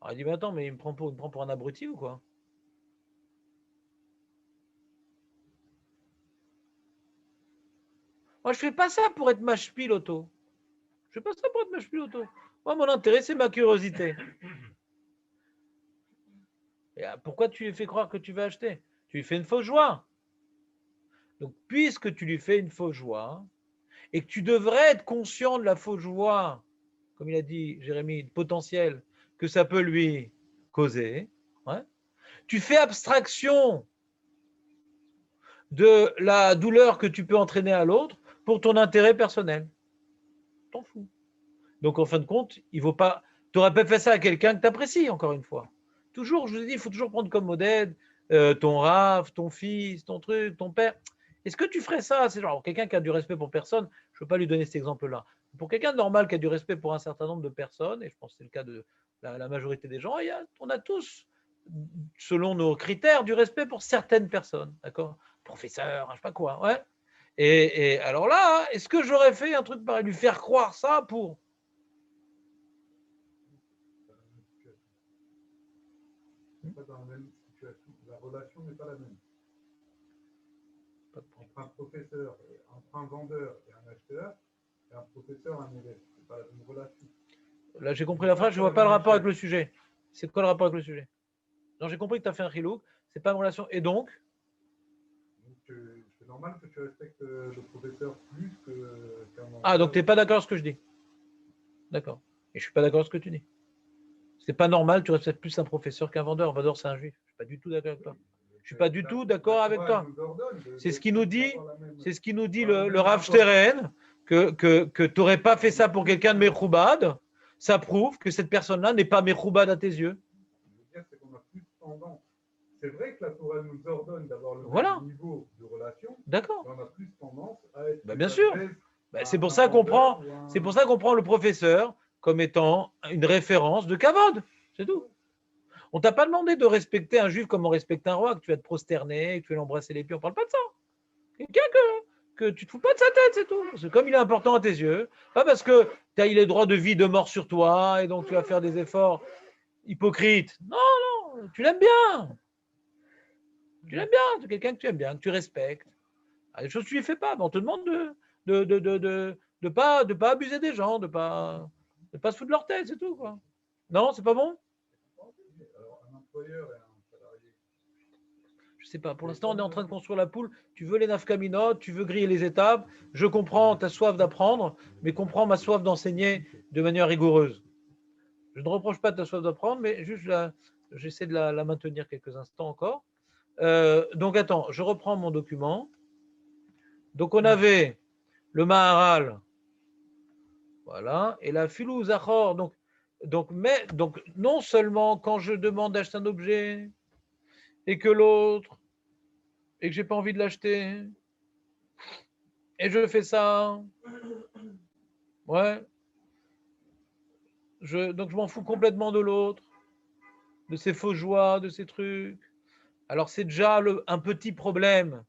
alors il dit, mais attends, mais il me prend pour un abruti ou quoi? Moi, je fais pas ça pour être mâche-piloto. Je fais pas ça pour être mâche-piloto. Moi, mon intérêt, c'est ma curiosité. Et pourquoi tu lui fais croire que tu vas acheter? Tu lui fais une fausse joie. Donc, puisque tu lui fais une fausse joie, et que tu devrais être conscient de la fausse joie, comme il a dit Jérémie, potentiel, que ça peut lui causer, ouais, tu fais abstraction de la douleur que tu peux entraîner à l'autre pour ton intérêt personnel. T'en fous. Donc, en fin de compte, il vaut pas. Tu n'aurais pas fait ça à quelqu'un que tu apprécies, encore une fois. Toujours, je vous ai dit, il faut toujours prendre comme modèle ton Rav, ton fils, ton truc, ton père. Est-ce que tu ferais ça? C'est genre quelqu'un qui a du respect pour personne. Je ne veux pas lui donner cet exemple-là. Pour quelqu'un de normal qui a du respect pour un certain nombre de personnes, et je pense que c'est le cas de la majorité des gens, on a tous, selon nos critères, du respect pour certaines personnes. D'accord? Professeur, je ne sais pas quoi. Ouais. Et alors là, est-ce que j'aurais fait un truc pareil, lui faire croire ça pour. Pas dans la même situation. La relation n'est pas la même. Entre un professeur, entre un vendeur et un acheteur, et un professeur et un élève. C'est pas la même relation. Là, j'ai compris la phrase, je ne vois pas le rapport avec le sujet. C'est quoi le rapport avec le sujet? Non, j'ai compris que tu as fait un chilouk, c'est pas une relation. Et donc c'est normal que tu respectes le professeur plus qu'un vendeur. Ah, donc tu n'es pas d'accord avec ce que je dis. D'accord. Et je ne suis pas d'accord avec ce que tu dis. C'est pas normal, tu respectes plus un professeur qu'un vendeur. Un vendeur, c'est un juif. Je ne suis pas du tout d'accord avec toi. Je ne suis pas du tout d'accord avec toi. C'est ce qui nous dit, le Rav Stern, que tu n'aurais pas fait ça pour quelqu'un de Mechoubad. Ça prouve que cette personne-là n'est pas Mechoubad à tes yeux. Ce que je veux dire, c'est qu'on a plus tendance c'est vrai que la Torah nous ordonne d'avoir le Voilà. même niveau de relation, D'accord. mais on a plus tendance à être. Bien sûr. C'est pour ça qu'on prend, le professeur comme étant une référence de Kavod. C'est tout. On t'a pas demandé de respecter un juif comme on respecte un roi, que tu vas te prosterner, que tu vas l'embrasser les pieds. On parle pas de ça. Quelqu'un que tu te fous pas de sa tête, c'est tout. C'est comme il est important à tes yeux. Pas parce que tu as les droits de vie, de mort sur toi, et donc tu vas faire des efforts hypocrites. Non, non, tu l'aimes bien. Tu l'aimes bien. C'est quelqu'un que tu aimes bien, que tu respectes. Les choses que tu ne les fais pas. Mais on te demande de pas abuser des gens, de pas se foutre de leur tête, c'est tout, quoi. Non, c'est pas bon? Alors, un employeur et un salarié. Je sais pas. Pour l'instant, on est en train de construire la poule. Tu veux les nafkaminotes, tu veux griller les étapes. Je comprends ta soif d'apprendre, mais comprends ma soif d'enseigner de manière rigoureuse. Je ne reproche pas ta soif d'apprendre, mais juste j'essaie de la maintenir quelques instants encore. Donc, attends, je reprends mon document. Donc, on avait le Maharal, voilà, et la Filou Zachor. Donc, non seulement quand je demande d'acheter un objet et que l'autre, et que j'ai pas envie de l'acheter, et je fais ça, ouais, donc je m'en fous complètement de l'autre, de ses faux joies, de ses trucs. Alors, c'est déjà un petit problème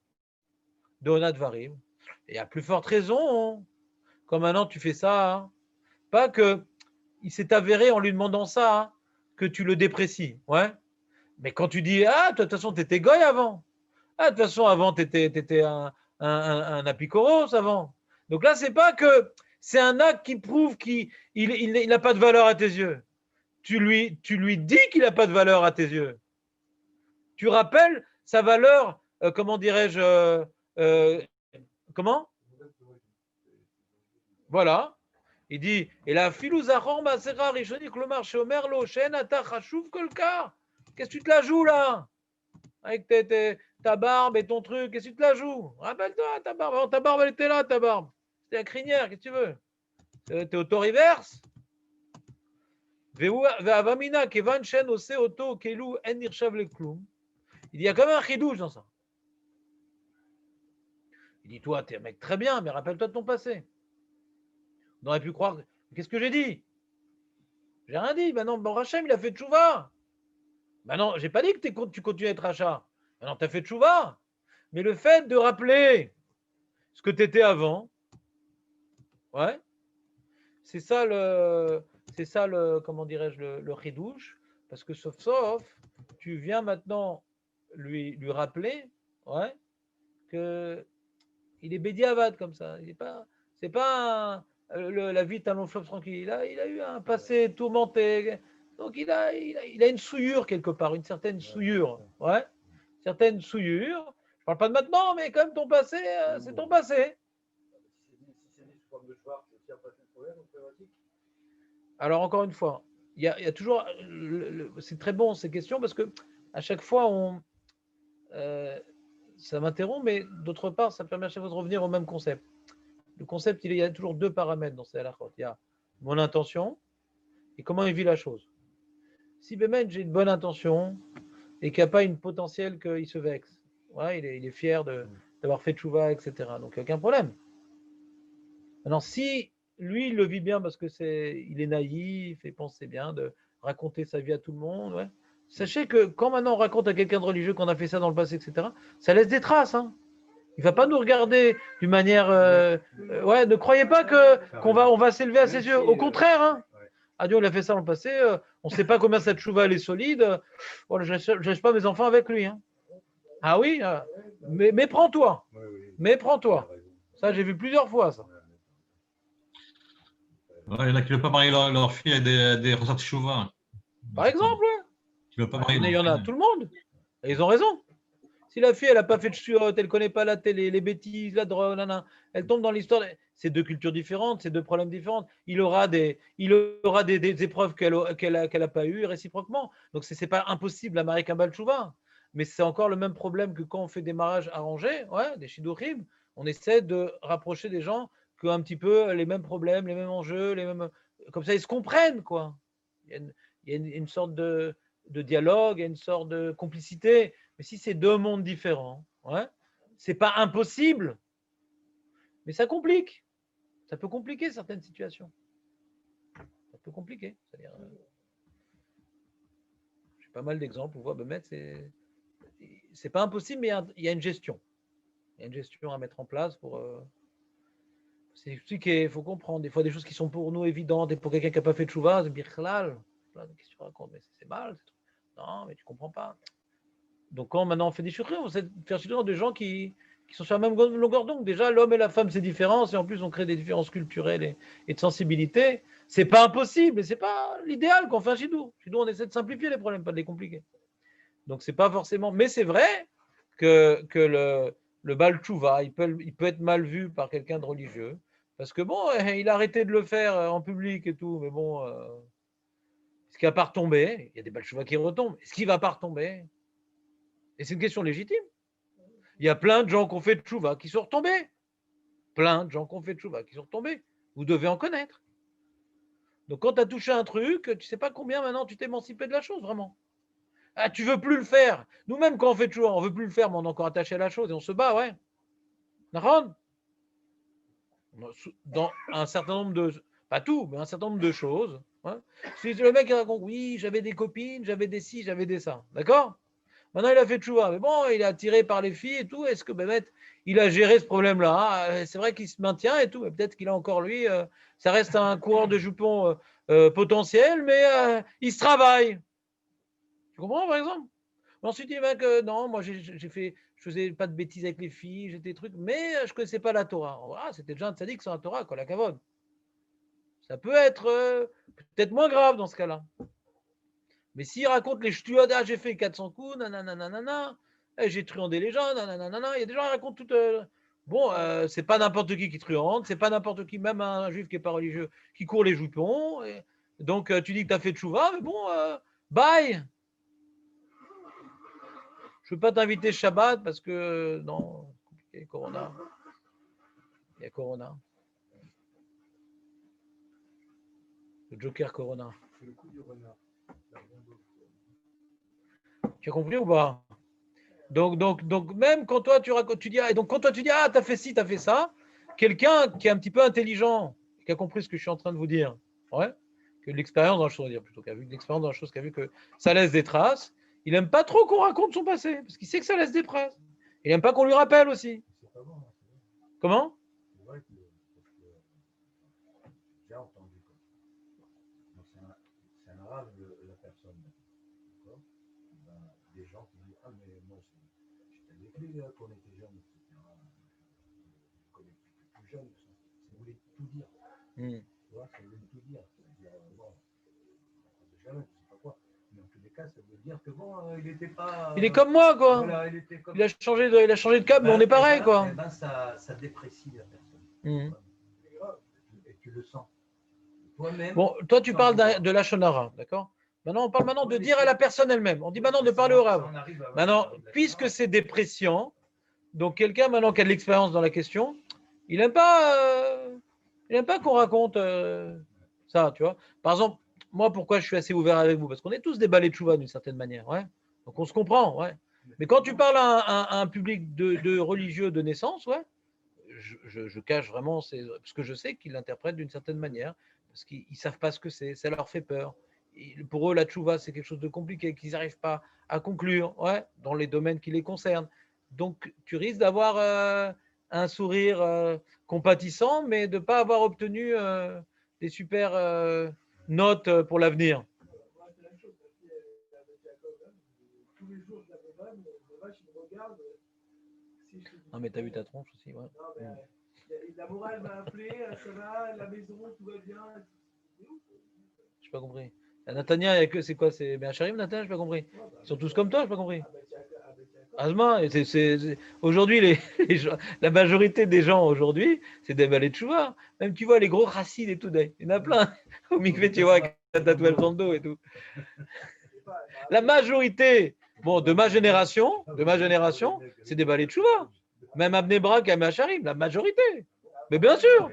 de Onat Varim. Et à plus forte raison, quand maintenant tu fais ça, hein. Pas que il s'est avéré en lui demandant ça, hein, que tu le déprécies, ouais. Mais quand tu dis, ah, de toute façon, tu étais goy avant. Ah, de toute façon, avant, tu étais un apicoros avant. Donc là, c'est pas que c'est un acte qui prouve qu'il n'a pas de valeur à tes yeux. Tu lui dis qu'il n'a pas de valeur à tes yeux. Tu rappelles sa valeur, comment dirais-je, comment? Voilà. Il dit, et la filouzachor masera rishoni klomar sheomer lo shen ata chashuv kolka. Qu'est-ce que tu te la joues là? Avec ta barbe et ton truc, qu'est-ce que tu te la joues? Rappelle-toi, ta barbe. Alors, ta barbe, elle était là, ta barbe. C'était la crinière, qu'est-ce que tu veux? T'es auto-reverse? Ve'avamina kevan shen ose auto kelu en nirshav le kloum. Il dit, il y a quand même un chidouche dans ça. Il dit, toi, t'es un mec très bien, mais rappelle-toi de ton passé. On aurait pu croire. Qu'est-ce que j'ai dit? J'ai rien dit. Ben non, bon, Rachem, il a fait tchouva. Ben non, j'ai pas dit que tu continues à être rachat. Ben non, tu as fait tchouva. Mais le fait de rappeler ce que tu étais avant, ouais, c'est ça comment dirais-je, le chidouche. Parce que sauf, tu viens maintenant lui rappeler, ouais, que il est bédiavad comme ça. C'est pas la vie d'un long fleuve tranquille. Il a eu un passé tourmenté. Donc il a une souillure quelque part, une certaine souillure. Ouais, certaine souillure. Je parle pas de maintenant, mais quand même ton passé, c'est ton passé. Si c'est sous forme de Schwartz, c'est aussi un passé de problème ou problématique? Alors encore une fois, il y a toujours, c'est très bon ces questions parce que à chaque fois ça m'interrompt, mais d'autre part, ça me permet à chaque fois de revenir au même concept. Le concept, il y a toujours deux paramètres dans ces halachot. Il y a mon intention et comment il vit la chose. Si Bémet, j'ai une bonne intention et qu'il n'y a pas une potentielle qu'il se vexe, ouais, il est fier d'avoir fait tchouva, etc. Donc, il n'y a aucun problème. Maintenant, si lui, il le vit bien parce il est naïf et pense c'est bien de raconter sa vie à tout le monde, ouais. Sachez que quand maintenant on raconte à quelqu'un de religieux qu'on a fait ça dans le passé, etc., ça laisse des traces. Hein. Il ne va pas nous regarder d'une manière. Ouais, ne croyez pas qu'on va s'élever à ses yeux. Au contraire, hein. Ah Dieu, il a fait ça dans le passé. On ne sait pas combien cette chouva elle est solide. Voilà, je ne laisse pas mes enfants avec lui. Hein. Ah oui, mais méprends-toi. Méprends-toi. Ça, j'ai vu plusieurs fois ça. Ouais, il y en a qui ne veulent pas marier leur fille avec des ressorts de chouva. Par exemple, ouais. Qui veulent pas marier Il y en a tout le monde. Et ils ont raison. Si la fille, elle n'a pas fait de chiotte, elle ne connaît pas la télé, les bêtises, la drogue, elle tombe dans l'histoire. C'est deux cultures différentes, c'est deux problèmes différents. Il aura des épreuves qu'elle a pas eues réciproquement. Donc, ce n'est pas impossible à marier qu'un Baal Tchouva. Mais c'est encore le même problème que quand on fait des mariages arrangés, ouais, des shidurim. On essaie de rapprocher des gens qui ont un petit peu les mêmes problèmes, les mêmes enjeux, comme ça, ils se comprennent, quoi. Il y a une sorte de dialogue, il y a une sorte de complicité. Mais si c'est deux mondes différents, ouais, c'est pas impossible, mais ça complique. Ça peut compliquer certaines situations. Ça peut compliquer. C'est-à-dire, j'ai pas mal d'exemples. On voit, c'est pas impossible, mais il y a une gestion. Il y a une gestion à mettre en place pour. C'est expliqué, il faut comprendre. Des fois, des choses qui sont pour nous évidentes et pour quelqu'un qui n'a pas fait de chouva, c'est birklal. Qu'est-ce que tu racontes? Mais c'est mal. Non, mais tu comprends pas. Donc, quand maintenant on fait des chouchous, on essaie de faire chouchous des gens qui sont sur la même longueur d'onde. Déjà, l'homme et la femme, c'est différent. Et en plus, on crée des différences culturelles et de sensibilité. C'est pas impossible, mais c'est pas l'idéal qu'on fait un chidou. Chidou, on essaie de simplifier les problèmes, pas de les compliquer. Donc, c'est pas forcément. Mais c'est vrai que le Baal Tchouva, il peut être mal vu par quelqu'un de religieux. Parce que bon, il a arrêté de le faire en public et tout. Mais bon, est-ce qu'il va pas retomber? Il y a des Baal Tchouva qui retombent. Est-ce qu'il va pas retomber? Et c'est une question légitime. Il y a plein de gens qui ont fait tchouva qui sont retombés. Plein de gens qui ont fait tchouva qui sont retombés. Vous devez en connaître. Donc quand tu as touché un truc, tu ne sais pas combien maintenant tu t'es émancipé de la chose, vraiment. Ah, tu veux plus le faire. Nous-mêmes, quand on fait tchouva, on veut plus le faire, mais on est encore attaché à la chose et on se bat, ouais. Naron, dans un certain nombre de... Pas tout, mais un certain nombre de choses. Ouais. Si le mec raconte, oui, j'avais des copines, j'avais des ci, j'avais des ça. D'accord? Maintenant, il a fait tchouva, mais bon, il est attiré par les filles et tout. Est-ce que Bémet, il a géré ce problème-là? C'est vrai qu'il se maintient et tout, mais peut-être qu'il a encore lui, ça reste un coureur de jupons potentiel, mais il se travaille. Tu comprends, par exemple? Ensuite, il va que non, moi, je faisais pas de bêtises avec les filles, j'étais truc, mais je connaissais pas la Torah. Ah, c'était déjà un tzaddik sans la Torah, quoi, la kavod. Ça peut être peut-être moins grave dans ce cas-là. Mais s'il raconte les ch'tuot, ah, j'ai fait 400 coups, nanana, j'ai truandé les gens, nanana, il y a des gens qui racontent tout. Bon, c'est pas n'importe qui truande, c'est pas n'importe qui, même un juif qui n'est pas religieux, qui court les jupons. Donc, tu dis que tu as fait tchouva, mais bon, bye. Je ne peux pas t'inviter Shabbat parce que, non, il y a Corona. Il y a Corona. Le Joker Corona. C'est le coup du renard. Tu as compris ou pas? Donc, même quand toi tu racontes, tu dis, et donc quand toi tu dis, ah, t'as fait ci, t'as fait ça, quelqu'un qui est un petit peu intelligent, qui a compris ce que je suis en train de vous dire, ouais, que l'expérience dans la chose, plutôt qu'à vu l'expérience dans la chose, qui a vu que ça laisse des traces, il n'aime pas trop qu'on raconte son passé, parce qu'il sait que ça laisse des traces. Il n'aime pas qu'on lui rappelle aussi. C'est pas bon. Comment? C'est vrai que j'ai déjà entendu comme ça. C'est un arabe, la personne. D'accord? Ben, des gens qui disent, ah, mais moi, j'étais avec lui quand on était jeune, etc. Je connais plus jeune, ça voulait tout dire. Tu vois, ça voulait tout dire. C'est-à-dire, bon, jamais, je sais pas quoi. Mais en tous les cas, ça veut dire que bon, il n'était pas. Il est comme moi, quoi. Voilà, il était comme. Il a changé de câble, mais on est pareil, quoi. Eh ben, ça déprécie la personne. Et tu le sens. Toi-même. Bon, toi, tu parles de la shonara, d'accord? Maintenant, on parle maintenant de dire à la personne elle-même. On dit maintenant de parler au rave. Maintenant, puisque c'est dépréciant, donc quelqu'un maintenant qui a de l'expérience dans la question, il n'aime pas qu'on raconte ça, tu vois. Par exemple, moi, pourquoi je suis assez ouvert avec vous? Parce qu'on est tous des balais de chouva d'une certaine manière, ouais. Donc on se comprend, ouais. Mais quand tu parles à un public de religieux de naissance, ouais, je cache vraiment, parce que je sais qu'ils l'interprètent d'une certaine manière, parce qu'ils ne savent pas ce que c'est, ça leur fait peur. Et pour eux, la tchouva, c'est quelque chose de compliqué, qu'ils n'arrivent pas à conclure, ouais, dans les domaines qui les concernent. Donc, tu risques d'avoir un sourire compatissant, mais de ne pas avoir obtenu des super notes pour l'avenir. C'est la même chose, avec Jacob, tous les jours, je l'avais vanne, le vache, il me regarde. Non, mais tu as vu ta tronche aussi, ouais. Non, mais la morale m'a appelé, ça va, la maison, tout va bien. Je n'ai pas compris. Nathania, c'est quoi? C'est Hacharim, Nathania? Je n'ai pas compris. Ils sont tous comme toi, je n'ai pas compris. Asma, aujourd'hui, la majorité des gens aujourd'hui, c'est des balais de chouva. Même tu vois les gros racines et tout, il y en a plein. Au mikvé, tu vois, avec la tatouage dans le dos et tout. La majorité, bon, de ma génération, c'est des balais de chouva. Même à Bnei Brak et à Hacharim, la majorité. Mais bien sûr,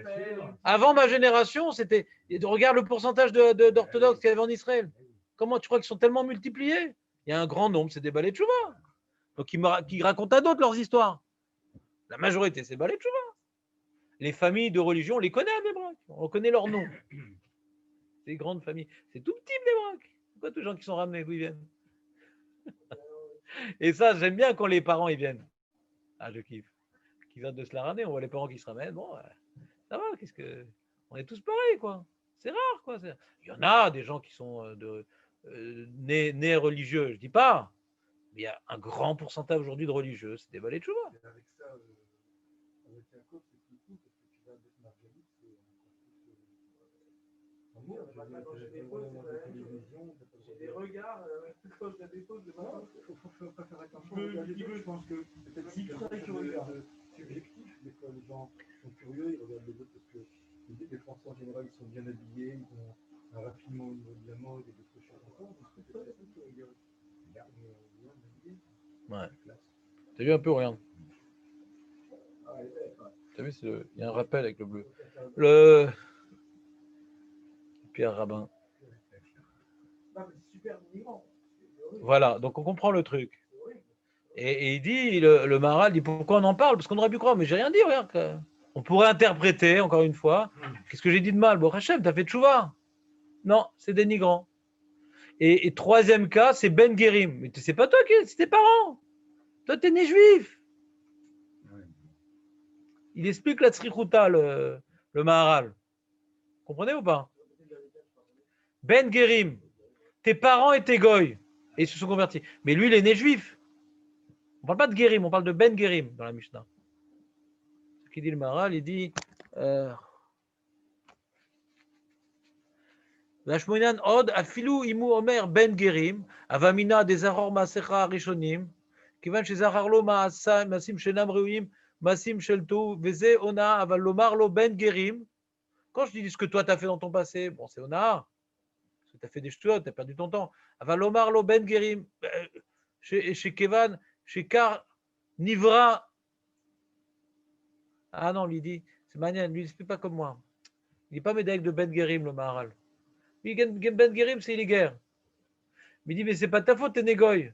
avant ma génération, c'était. Regarde le pourcentage d'orthodoxes qu'il y avait en Israël. Comment tu crois qu'ils sont tellement multipliés? Il y a un grand nombre, c'est des balais de chouva. Donc, qui racontent à d'autres leurs histoires. La majorité, c'est Balei Tchouva. Les familles de religion, on les connaît à Bnei Brak. On connaît leurs noms. Ces grandes familles. C'est tout petit Bnei Brak. Pourquoi tous les gens qui sont ramenés, d'où ils viennent? Et ça, j'aime bien quand les parents ils viennent. Ah, je kiffe. Qui viennent de se la ramener, on voit les parents qui se ramènent. Bon, ça va, on est tous pareils, quoi. C'est rare, quoi. Il y en a des gens qui sont nés religieux, je dis pas. Mais il y a un grand pourcentage aujourd'hui de religieux, c'est des Balei Tchouva. Avec ça, avec Jacob, c'est plus cool parce que tu vas avec Marguerite, c'est encore plus. J'ai des regards, quand je la dépose, il faut pas faire attention. Je pense que peut-être si tu regardes subjectif, des fois les gens sont curieux, ils regardent les autres parce que les Français en général ils sont bien habillés, ils vont rapidement au niveau de la mode et d'autres choses encore. Donc c'est peut-être ça qui regarde. Ouais. T'as vu un peu, regarde. T'as vu, il y a un rappel avec le bleu. Le Pierre Rabin. Voilà, donc on comprend le truc. Et il dit, le Maharal dit, pourquoi on en parle? Parce qu'on aurait pu croire, mais j'ai rien dit, regarde. On pourrait interpréter, encore une fois, qu'est-ce que j'ai dit de mal? Bon, Hachem, t'as fait tchouva. Non, c'est dénigrant. Et troisième cas, c'est Ben Guérim. Mais c'est pas toi c'est tes parents. Toi, t'es né juif. Il explique la Tzrichuta, le Maharal. Comprenez ou pas? Ben Guérim. Tes parents étaient goy. Et ils se sont convertis. Mais lui, il est né juif. On ne parle pas de Guérim, on parle de Ben Guérim dans la Mishnah. Ce qu'il dit le Maharal, il dit... Lashmonan od afilu imu omer ben gerim avamina des aror masecha rishonim kivan shezararlo masim shenam reuim masim shelto veze ona aval lomarlo ben gerim. Quand je dis ce que toi tu as fait dans ton passé, bon c'est ona, parce que tu as fait des ch'tuot, tu as perdu ton temps. Aval lomarlo ben gerim chez Kevan chez Kar Nivra. Ah non, lui dit, c'est manière, lui il ne fait pas comme moi. Il n'est pas médaille de ben gerim le Maharal. Ben Guérim, c'est illégal. Mais il dit, mais c'est pas ta faute, t'es négoï.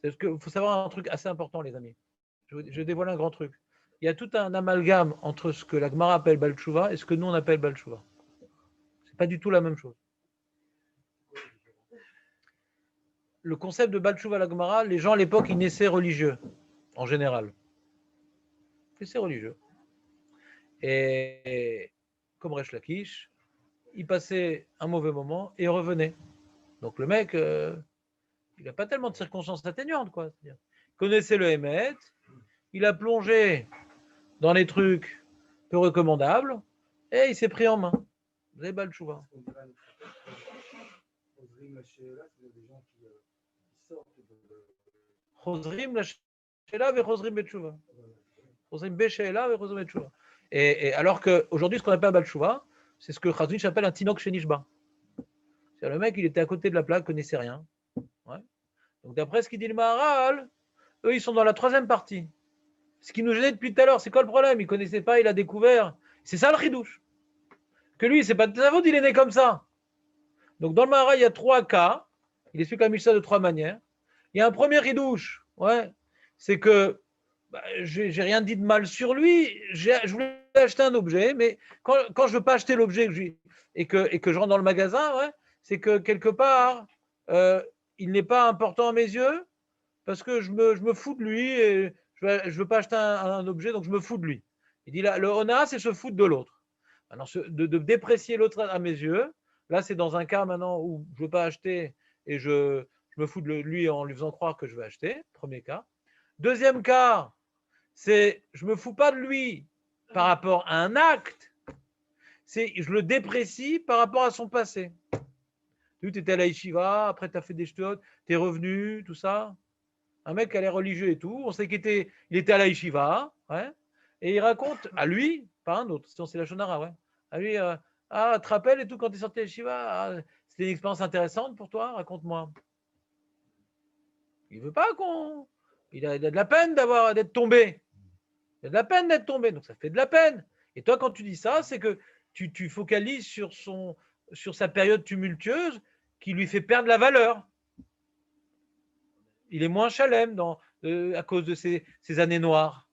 Parce qu'il faut savoir un truc assez important, les amis. Je dévoile un grand truc. Il y a tout un amalgame entre ce que la Gemara appelle Baal Tshuva et ce que nous on appelle Baal Tshuva. C'est pas du tout la même chose. Le concept de Baal Tshuva, la Gemara, les gens à l'époque, ils naissaient religieux, en général. Ils naissaient religieux. Et comme Resh Lakish, il passait un mauvais moment et revenait. Donc le mec, il n'a pas tellement de circonstances atténuantes, quoi. Il connaissait le Hémet, il a plongé dans les trucs peu recommandables et il s'est pris en main. Vous avez Baal Tshuva. Chosrim la ve chosrim betchouva. Chosrim besheela ve chosrim betchouva. Et alors qu'aujourd'hui, ce qu'on appelle Baal Tshuva, c'est ce que Chazonich appelle un tinok shenishba. C'est le mec, il était à côté de la plaque, connaissait rien. Ouais. Donc d'après ce qu'il dit le Maharal, eux, ils sont dans la troisième partie. Ce qui nous gênait depuis tout à l'heure, c'est quoi le problème? Il ne connaissait pas, il a découvert. C'est ça le chidouche. Que lui, c'est pas de sa faute, il est né comme ça. Donc dans le Maharal, il y a trois cas. Il explique la Mishnah de trois manières. Il y a un premier chidouche, ouais, c'est que j'ai rien dit de mal sur lui. Je voulais acheter un objet, mais quand je ne veux pas acheter l'objet et que je rentre dans le magasin, ouais, c'est que quelque part, il n'est pas important à mes yeux parce que je me fous de lui et je ne veux pas acheter un objet, donc je me fous de lui. Il dit là, le hona, c'est se foutre de l'autre. Maintenant, de déprécier l'autre à mes yeux, là, c'est dans un cas maintenant où je ne veux pas acheter et je me fous de lui en lui faisant croire que je vais acheter. Premier cas. Deuxième cas, c'est je ne me fous pas de lui par rapport à un acte, c'est je le déprécie par rapport à son passé. Tu étais à la yeshiva, après tu as fait des ch'touot, tu es revenu, tout ça. Un mec qui a l'air religieux et tout, on sait qu'il était à la yeshiva, ouais, et il raconte à lui, pas un autre, sinon c'est la shonara, ouais, à lui, tu te rappelles et tout quand tu es sorti de la yeshiva, c'était une expérience intéressante pour toi, raconte-moi. Il veut pas il a de la peine d'être tombé. Il a de la peine d'être tombé, donc ça fait de la peine. Et toi, quand tu dis ça, c'est que tu focalises sur sa période tumultueuse qui lui fait perdre la valeur. Il est moins chalem à cause de ces années noires.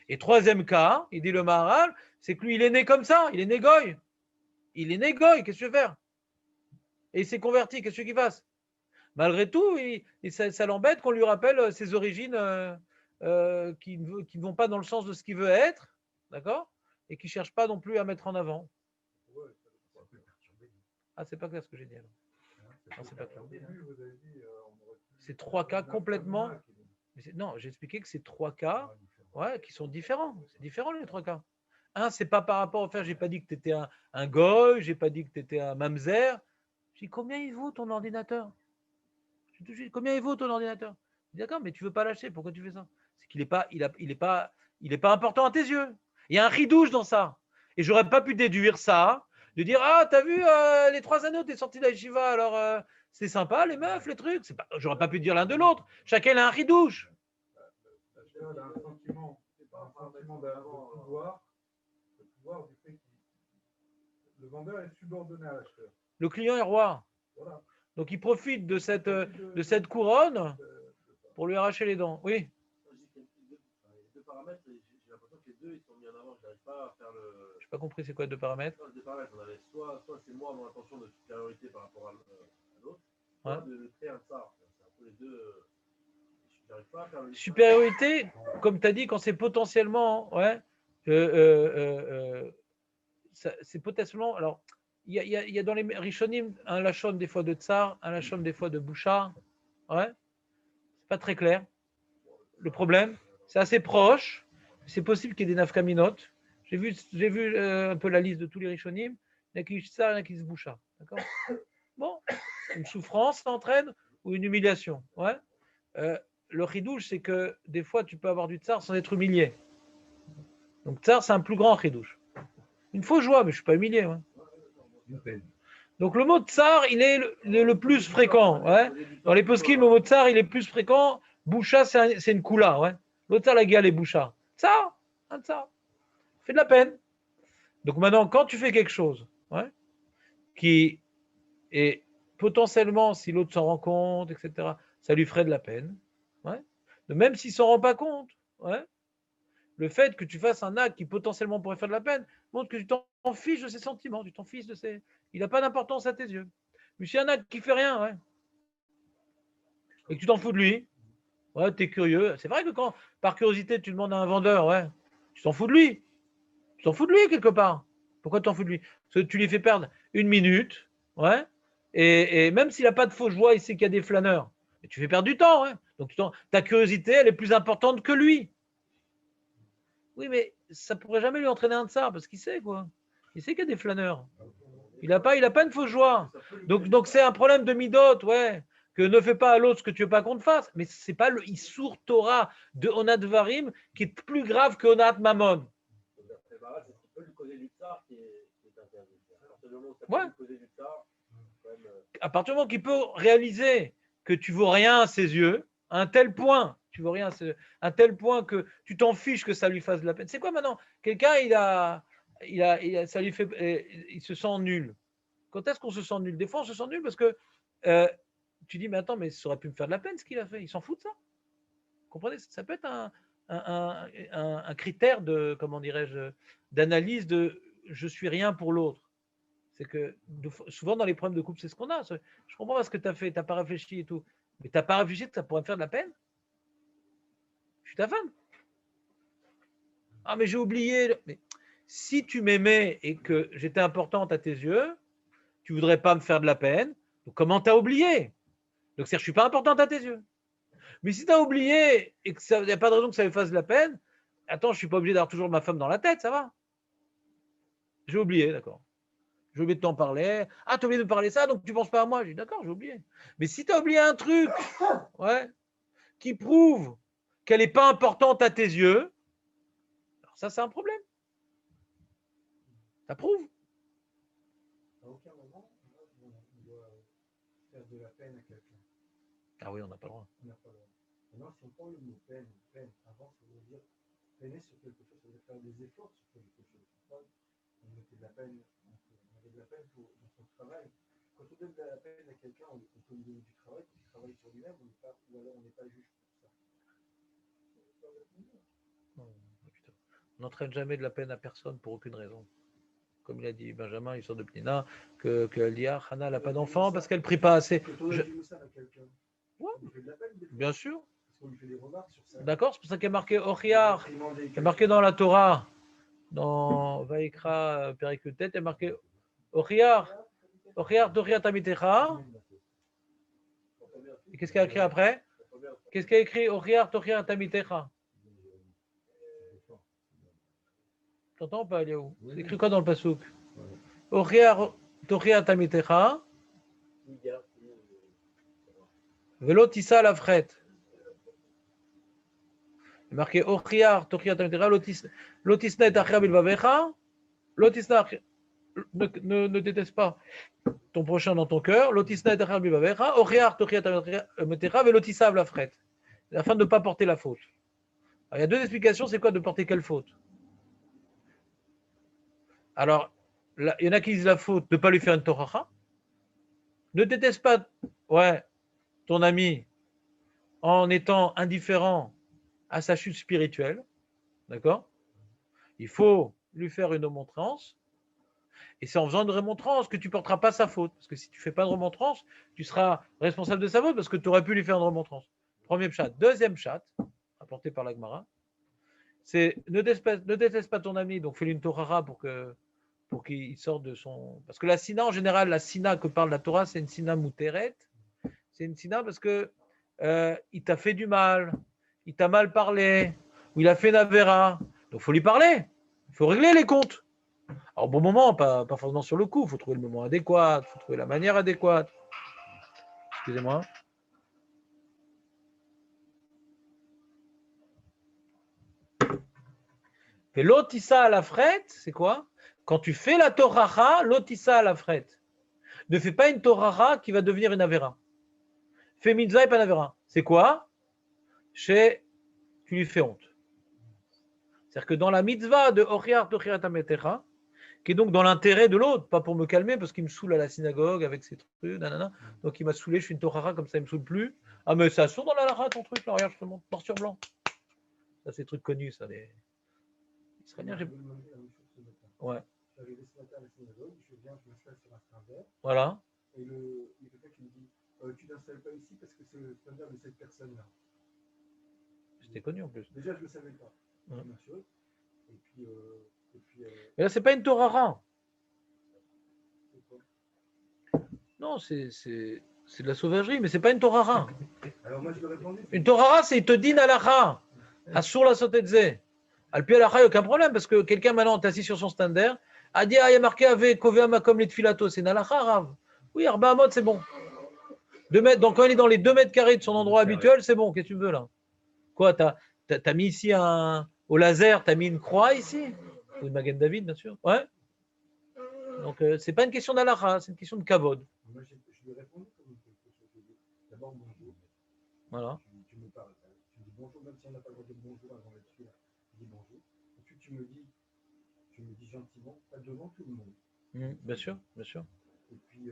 Et troisième cas, il dit le Maharal, c'est que lui, il est né comme ça, il est né goy. Il est né goy, qu'est-ce que tu veux faire? Et il s'est converti, qu'est-ce que tu veux qu'il fasse? Malgré tout, ça l'embête qu'on lui rappelle ses origines qui ne vont pas dans le sens de ce qu'il veut être, d'accord? Et qui ne cherche pas non plus à mettre en avant. Ouais, ça peut perturber. Ah, c'est pas clair ce que j'ai dit alors. Hein, Non, c'est pas clair. Au début, vous avez dit, on aurait pu- C'est trois cas complètement. Phénomène Non, j'ai expliqué que c'est trois cas différent. ouais, qui sont différents. C'est différent les trois cas. Un, c'est pas par rapport au fait, j'ai pas dit que tu étais un goy, j'ai pas dit que tu étais un mamzer. J'ai dit combien il vaut ton ordinateur? Combien il vaut ton ordinateur? D'accord, mais tu veux pas lâcher, pourquoi tu fais ça? C'est qu'il n'est pas, il est pas important à tes yeux. Il y a un ridouche dans ça. Et j'aurais pas pu déduire ça, de dire ah t'as vu les 3 années où t'es sorti de la yeshiva, alors c'est sympa les meufs, les trucs. J'aurais pas pu dire l'un de l'autre. Chacun a un ridouche. Il a un sentiment de pouvoir, le pouvoir du fait que le vendeur est subordonné à l'acheteur. Le client est roi. Voilà. Donc il profite de cette couronne pour lui arracher les dents. Oui. Les deux paramètres, j'ai l'impression que les deux ils sont mis en avant. Je n'arrive pas à faire le. J'ai pas compris c'est quoi deux paramètres. Les deux paramètres, on avait soit c'est moi mon intention de supériorité par rapport à l'autre, Ouais. soit de créer un tsar. C'est un peu les deux. Je n'arrive pas à faire le. Supériorité, comme tu as dit, quand c'est potentiellement, ouais, c'est potentiellement. Alors, il y a dans les Rishonim un lachon des fois de tsar, un lachon des fois de bouchard. Ouais, c'est pas très clair. Le problème, c'est assez proche. C'est possible qu'il y ait des nafkaminotes. J'ai vu un peu la liste de tous les Rishonim. Il y en a qui disent ça, il y en a qui disent bouchard. D'accord. Bon, une souffrance ça entraîne ou une humiliation. Ouais. Le ridouche, c'est que des fois, tu peux avoir du tsar sans être humilié. Donc, tsar, c'est un plus grand ridouche. Une fausse joie, mais je ne suis pas humilié. Ouais. Une peine. Donc, le mot tsar, il est le plus fréquent. Ouais. Dans les poskim, le mot tsar, il est plus fréquent. Boucha, c'est une koula. Ouais. L'autre tsar, la gueule est boucha. Tsar, un tsar. Fait de la peine. Donc, maintenant, quand tu fais quelque chose ouais, qui est potentiellement, si l'autre s'en rend compte, etc., ça lui ferait de la peine. Ouais. Même s'il ne s'en rend pas compte, ouais, le fait que tu fasses un acte qui potentiellement pourrait faire de la peine montre que tu t'en fiches de ses sentiments, tu t'en fiches de ses. Il n'a pas d'importance à tes yeux. Mais si un acte qui fait rien, ouais, et que tu t'en fous de lui, ouais, tu es curieux. C'est vrai que quand, par curiosité, tu demandes à un vendeur, ouais, tu t'en fous de lui. Tu t'en fous de lui quelque part. Pourquoi tu t'en fous de lui? Parce que tu lui fais perdre une minute, ouais, et même s'il n'a pas de fausse joie, il sait qu'il y a des flâneurs. Et tu fais perdre du temps, ouais. Donc ta curiosité, elle est plus importante que lui. Oui, mais ça pourrait jamais lui entraîner un tsar parce qu'il sait quoi. Il sait qu'il y a des flâneurs. Il n'a pas une fausse joie. Donc c'est un problème de midot, ouais. Que ne fais pas à l'autre ce que tu veux pas qu'on te fasse. Mais c'est pas le Issour Torah de Onat Varim qui est plus grave que Onat Mammon. C'est peut lui causer du tsar qui est interdit. À partir du moment où ça Ouais. peut lui causer du tsar, quand même. À partir du moment qu'il peut réaliser que tu vaux rien à ses yeux, à un tel point, tu vaux rien, à un tel point que tu t'en fiches que ça lui fasse de la peine. C'est quoi maintenant? Quelqu'un, ça lui fait, il se sent nul. Quand est-ce qu'on se sent nul? Des fois, on se sent nul parce que tu dis, mais attends, mais ça aurait pu me faire de la peine ce qu'il a fait. Il s'en fout de ça. Vous comprenez? Ça peut être un critère de, comment dirais-je, d'analyse de je suis rien pour l'autre. C'est que souvent dans les problèmes de couple, c'est ce qu'on a. Je comprends pas ce que tu as fait, tu n'as pas réfléchi et tout. Mais tu n'as pas réfléchi que ça pourrait me faire de la peine? Je suis ta femme. Ah, mais j'ai oublié. Mais si tu m'aimais et que j'étais importante à tes yeux, tu voudrais pas me faire de la peine. Donc comment tu as oublié? Donc c'est-à-dire, je suis pas importante à tes yeux. Mais si tu as oublié et qu'il n'y a pas de raison que ça me fasse de la peine, attends, je suis pas obligé d'avoir toujours ma femme dans la tête, ça va. J'ai oublié, d'accord. J'ai oublié de t'en parler. Ah, tu as oublié de me parler ça, donc tu ne penses pas à moi. J'ai dit, d'accord, j'ai oublié. Mais si tu as oublié un truc ouais, qui prouve qu'elle n'est pas importante à tes yeux, alors ça, c'est un problème. Ça prouve. À aucun moment, on doit faire de la peine à quelqu'un. Ah oui, on n'a pas le droit. On n'a pas le droit. Maintenant, si on prend le mot peine, avant, ça veut dire peiner sur quelque chose, ça veut dire faire des efforts sur quelque chose. On mettait de la peine, on avait de la peine dans son travail. quand on donne la peine à quelqu'un, on peut lui donner du travail, pour qu'il travaille sur lui-même, ou alors on n'est pas juge pour ça. Putain. On n'entraîne jamais de la peine à personne pour aucune raison. Comme il a dit Benjamin, il sort de Pnina, que Elia, Hana n'a pas d'enfant parce qu'elle ne prie pas assez. Quand on a du moussard à quelqu'un, Ouais. on lui fait de la peine, des fois. Bien sûr. Parce qu'on lui fait des remarques sur ça. D'accord, c'est pour ça qu'il y a marqué Oriar, Réprimander il y a quelqu'un. marqué dans la Torah, dans Vaikra Perikutet, il y a marqué Oriar, Oriar Doria Tamitecha. Et qu'est-ce qu'il y a écrit après? Qu'est-ce qu'il y a écrit Oriar Doria Tamitecha? T'entends pas, Léo? C'est écrit quoi dans le pasouk? Oriar Doria Tamitecha. Velo Tissa la fret. Il est marqué Oriar Doria Tamitecha, Lotisna et Achia Bilvavecha. Lotisna ne déteste pas ton prochain dans ton cœur. Lotisna et Achia Bilvavecha. Oriar Doria Tamitecha, Velo Tissa la fret. Afin de ne pas porter la faute. Alors, il y a deux explications, c'est quoi de porter quelle faute? Alors, il y en a qui disent la faute de ne pas lui faire une toracha. Ne déteste pas ton ami en étant indifférent à sa chute spirituelle. D'accord? Il faut lui faire une remontrance. Et c'est en faisant une remontrance que tu ne porteras pas sa faute. Parce que si tu ne fais pas de remontrance, tu seras responsable de sa faute parce que tu aurais pu lui faire une remontrance. Premier chat. Deuxième chat, apporté par la Gemara, c'est ne déteste pas ton ami, donc fais-lui une torara pour qu'il sorte de son. Parce que la sina, en général, la sina que parle la Torah, c'est une sina mouteret. C'est une sina parce que il t'a fait du mal, il t'a mal parlé, ou il a fait une avéra. Donc il faut lui parler, il faut régler les comptes. Alors au bon moment, pas forcément sur le coup, il faut trouver le moment adéquat, il faut trouver la manière adéquate. Excusez-moi. Et l'otissa à la frette, c'est quoi? Quand tu fais la toracha, l'otissa à la frette. Ne fais pas une toracha qui va devenir une avéra. Fais mitzvah et pas une avéra. C'est quoi? Tu lui fais honte. C'est-à-dire que dans la mitzvah de Oriar Tochirat Ametecha, qui est donc dans l'intérêt de l'autre, pas pour me calmer parce qu'il me saoule à la synagogue avec ses trucs, nanana. Donc il m'a saoulé, je suis une toracha comme ça, il me saoule plus. Ah mais ça sort dans la lara ton truc, là, regarde, je te montre, noir sur blanc. Ça c'est des trucs connus, ça. Israéliens, j'ai. Ouais. Je suis arrivé ce matin à la synagogue, je viens, je m'installe sur un standard, Voilà. et il y a quelqu'un qui me dit tu t'installes pas ici parce que c'est le standard de cette personne-là. C'était connu en plus. Déjà, je ne le savais pas. Ouais. Bien sûr. Et puis. Mais là, c'est pas une torara. C'est quoi? Non, c'est de la sauvagerie, mais c'est pas une torara. Alors moi, je lui ai répondu. Une torara, c'est il te dit nalacha. Assur la sotetze. Alpi alacha, il n'y a aucun problème, parce que quelqu'un maintenant est assis sur son standard, a dit, il y a marqué avec Koveama comme les tfilato, c'est nalacha, Rav. Oui, Arba Amod, c'est bon. 2 mètres, donc quand il est dans les 2 mètres carrés de son endroit habituel, c'est bon, qu'est-ce que tu veux là? Quoi, t'as mis ici au laser, t'as mis une croix ici? Ou une Magen David, bien sûr. Ouais. Donc, c'est pas une question d'alacha, c'est une question de kavod. Moi, je lui ai répondu comme quelque chose. D'abord, bonjour. Voilà. Tu me parles. Tu me dis bonjour, même si on n'a pas le droit de dire bonjour avant d'être là. Tu dis bonjour. Ensuite, tu me dis gentiment, pas devant tout le monde. Bien sûr, bien sûr. Et puis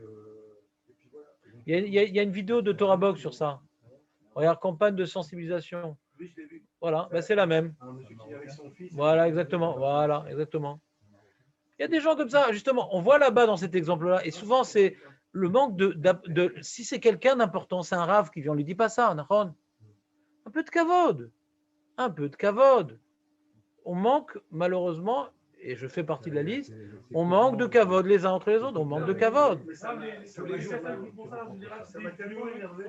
voilà. Il y a une vidéo de Torah Box sur ça. Regarde, campagne de sensibilisation. Oui, je l'ai vu. Voilà, ben c'est la même. Un monsieur qui est avec son fils. Voilà, exactement. Voilà, exactement. Il y a des gens comme ça, justement. On voit là-bas dans cet exemple-là, et souvent c'est le manque de si c'est quelqu'un d'important, c'est un rave qui vient, on lui dit pas ça, Nahon. Un peu de kavod. Un peu de kavod. On manque, malheureusement, et je fais partie de la liste, on manque de kavod les uns entre les autres, on manque de kavod.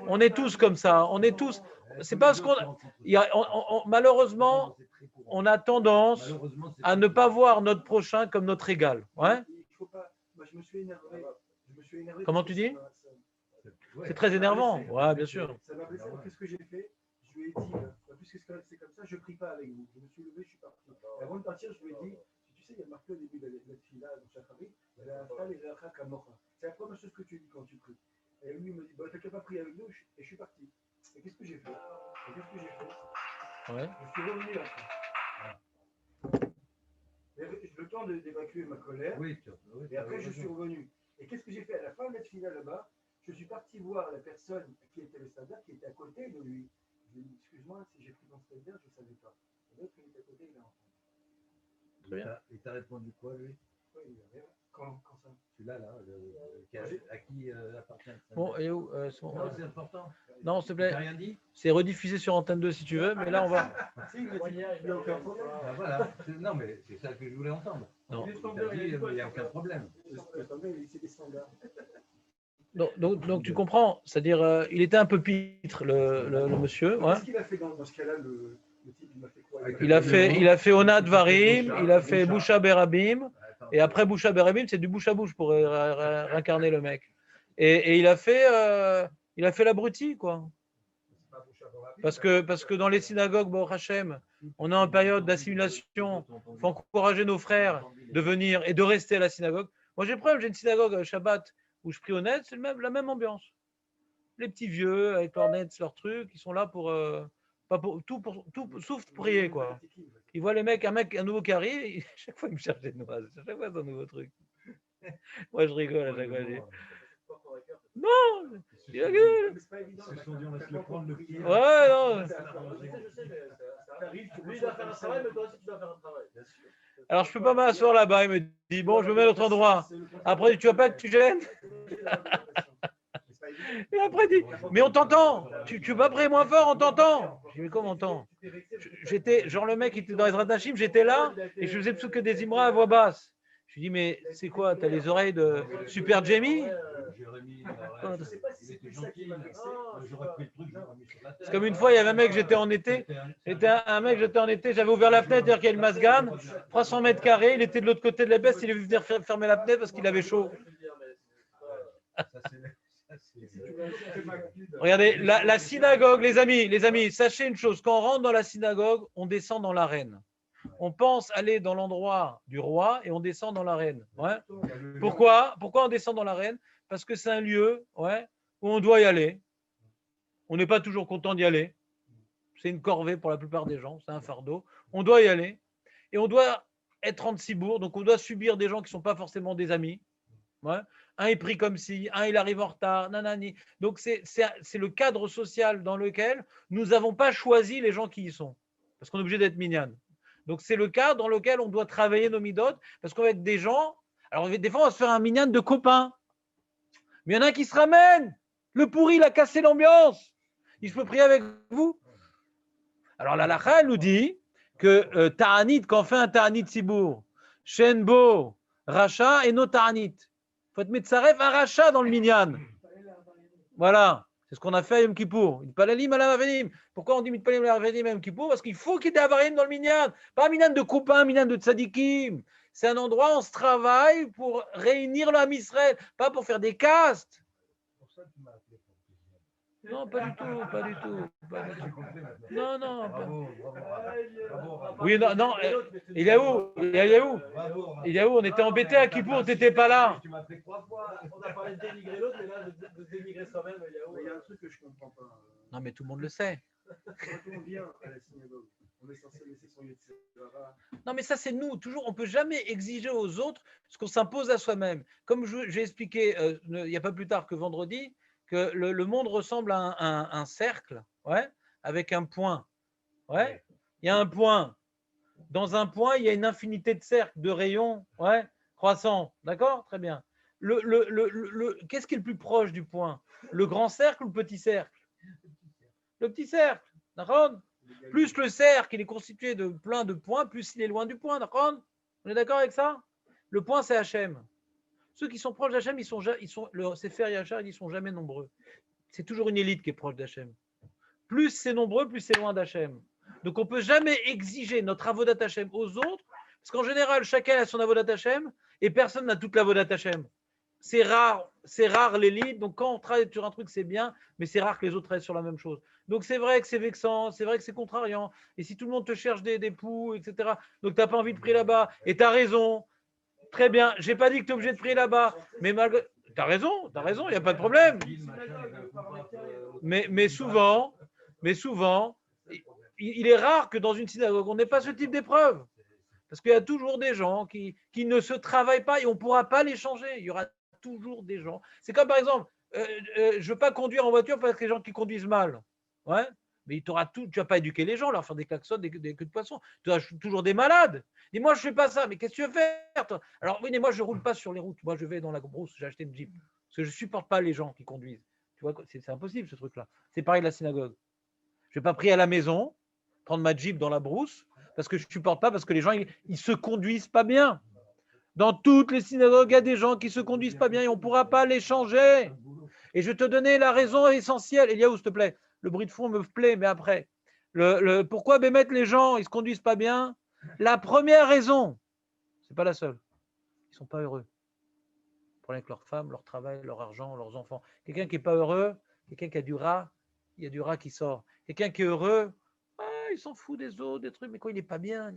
On est tous comme ça, on est tous. C'est parce qu'on. Malheureusement, on a tendance à ne pas voir notre prochain comme notre égal. Ouais. Il faut pas. Moi, je me suis énervé. Comment tu dis? C'est très énervant. Ouais, bien sûr. Ça m'a blessé. Qu'est-ce que j'ai fait? Je lui ai dit, puisque c'est comme ça, je ne prie pas avec vous. Je me suis levé, je suis parti. Et avant de partir, je lui ai dit, tu sais, il y a marqué au début de la fila de Shachari, c'est la première chose que tu dis quand tu pries. Et lui, il me dit, bah, tu n'as pas prié avec nous, et je suis parti. Et qu'est-ce que j'ai fait? Ouais. Je suis revenu après. Le temps d'évacuer ma colère, et après je suis revenu. Et qu'est-ce que j'ai fait à la fin de la finale là-bas? Je suis parti voir la personne qui était le standard, qui était à côté de lui. Je lui ai dit, excuse-moi, si j'ai pris ton standard, je ne savais pas. Et l'autre, il était à côté, il a entendu. Très bien. Il t'a répondu quoi, lui? Oui, il avait. Quand ça? Celui-là, à qui appartient le Bon, et où son- Non, c'est important. Non, s'il te T'as plaît, rien dit? c'est rediffusé sur Antenne 2 si tu veux, mais là, on va. Si, il m'a dit, il n'y a aucun problème. Ah, voilà. Non, mais c'est ça que je voulais entendre. Non. Il t'a dit, il n'y a aucun problème. Le standard, c'est des standards. Donc, tu comprends, c'est-à-dire, il était un peu pitre, le monsieur. Ouais. Qu'est-ce qu'il a fait dans ce cas-là, le type? Il m'a fait quoi? Il a fait Onat Varim, il a fait Boucha Berabim, et après Boucha Berabim, c'est du bouche à bouche pour réincarner le mec. Et il a fait l'abruti, quoi. Parce que dans les synagogues, Baruch Hashem, on est en période d'assimilation. Il faut encourager nos frères de venir et de rester à la synagogue. Moi, j'ai le problème, j'ai une synagogue Shabbat où je prie au net, c'est la même ambiance. Les petits vieux avec leurs nets, leurs trucs, ils sont là pour tout sauf prier, quoi. Ils voient les mecs, un nouveau qui arrive, chaque fois ils me cherchent des noises, chaque fois c'est un nouveau truc. Moi je rigole à chaque fois. Je dis, non, il a gueule. Ouais, non. Lui, il doit faire un travail, mais toi aussi, tu dois faire un travail. Alors je peux pas m'asseoir là-bas, il me dit bon, je me mets à l'autre endroit. Après, tu vois pas que tu gênes. Et après, il dit, mais on t'entend. Tu veux pas prier moins fort, on t'entend. Je dis, mais comment on t'entend? J'étais, genre le mec il était dans les Radachim, j'étais là et je faisais que des imras à voix basse. Je lui dis, mais c'est quoi? T'as les oreilles de Super Jamie? C'est comme une fois, il y avait un mec, j'étais en été, j'avais ouvert la fenêtre, c'est-à-dire qu'il y a une masgane, 300 mètres carrés, il était de l'autre côté de la baisse, il est venu venir fermer la fenêtre parce qu'il avait chaud. Regardez, la synagogue, les amis, sachez une chose, quand on rentre dans la synagogue, on descend dans l'arène. On pense aller dans l'endroit du roi et on descend dans l'arène. Ouais. Pourquoi on descend dans l'arène? Parce que c'est un lieu, ouais, où on doit y aller. On n'est pas toujours content d'y aller. C'est une corvée pour la plupart des gens, c'est un fardeau. On doit y aller. Et on doit être en cibourg, donc on doit subir des gens qui ne sont pas forcément des amis. Ouais. Un est pris comme si, un il arrive en retard, nanani. Donc c'est le cadre social dans lequel nous n'avons pas choisi les gens qui y sont. Parce qu'on est obligé d'être minyan. Donc c'est le cadre dans lequel on doit travailler nos midotes, parce qu'on va être des gens. Alors des fois on va se faire un minyan de copains. Mais il y en a un qui se ramène. Le pourri, il a cassé l'ambiance. Il peut prier avec vous. Alors la lacha, elle nous dit que Ta'anit, quand on fait un Ta'anit Sibour, Shenbo, Racha et no Ta'anit. Il faut être Metzaref, un Racha dans le minyan. Voilà. C'est ce qu'on a fait à Yom Kippour. Pourquoi on dit Mitpalim à Yom Kippour? Parce qu'il faut qu'il y ait des avarim dans le minyan. Pas un minyan de copains, un minyan de tzadikim. C'est un endroit où on se travaille pour réunir le Ham Israël, pas pour faire des castes. Non, pas du tout. Non. Oui, non. Il est où? On était embêtés à Kippour, t'étais pas là. Tu m'as fait 3 fois. On a parlé de dénigrer l'autre, mais là, de dénigrer soi-même, il y a un truc que je comprends pas. Non, mais tout le monde le sait. Quand on vient à la synagogue, on est censé laisser son Yetzirah. Non, mais ça, c'est nous. Toujours, on ne peut jamais exiger aux autres ce qu'on s'impose à soi-même. Comme j'ai expliqué il n'y a pas plus tard que vendredi, que le monde ressemble à un cercle, ouais, avec un point. Ouais. Il y a un point. Dans un point, il y a une infinité de cercles, de rayons, ouais, croissants. D'accord? Très bien. Qu'est-ce qui est le plus proche du point? Le grand cercle ou le petit cercle? Le petit cercle. D'accord? Plus le cercle il est constitué de plein de points, plus il est loin du point. D'accord? On est d'accord avec ça? Le point, c'est Hachem. Ceux qui sont proches d'Hachem, le Sefer Yachar, ils ne sont jamais nombreux. C'est toujours une élite qui est proche d'Hachem. Plus c'est nombreux, plus c'est loin d'Hachem. Donc on ne peut jamais exiger notre avodat Hachem aux autres, parce qu'en général, chacun a son avodat Hachem et personne n'a toute l'avodat Hachem. C'est rare l'élite. Donc quand on travaille sur un truc, c'est bien, mais c'est rare que les autres travaillent sur la même chose. Donc c'est vrai que c'est vexant, c'est vrai que c'est contrariant. Et si tout le monde te cherche des poux, etc., donc tu n'as pas envie de prier là-bas, et tu as raison. Très bien, je n'ai pas dit que tu es obligé de prier là-bas, mais malgré... Tu as raison, il n'y a pas de problème. Mais souvent, il est rare que dans une synagogue, on n'ait pas ce type d'épreuve. Parce qu'il y a toujours des gens qui ne se travaillent pas et on ne pourra pas les changer. Il y aura toujours des gens. C'est comme par exemple, je ne veux pas conduire en voiture parce que les gens qui conduisent mal. Ouais. Mais tu ne vas pas éduquer les gens, leur faire des klaxons, des queues de poisson. Tu as toujours des malades. Dis-moi, je ne fais pas ça. Mais qu'est-ce que tu veux faire, toi? Alors, oui, mais moi, je ne roule pas sur les routes. Moi, je vais dans la brousse. J'ai acheté une Jeep. Parce que je ne supporte pas les gens qui conduisent. Tu vois, c'est impossible, ce truc-là. C'est pareil de la synagogue. Je ne vais pas prier à la maison, prendre ma Jeep dans la brousse, parce que je ne supporte pas, parce que les gens, ils ne se conduisent pas bien. Dans toutes les synagogues, il y a des gens qui ne se conduisent pas bien et on ne pourra pas les changer. Et je vais te donner la raison essentielle. Eliaou, s'il te plaît, le bruit de fond me plaît, mais après. Pourquoi mettre les gens, ils ne se conduisent pas bien? La première raison, ce n'est pas la seule. Ils ne sont pas heureux. Problème avec leur femme, leur travail, leur argent, leurs enfants. Quelqu'un qui n'est pas heureux, quelqu'un qui a du rat, il y a du rat qui sort. Quelqu'un qui est heureux, il s'en fout des autres, des trucs, mais quand il n'est pas bien,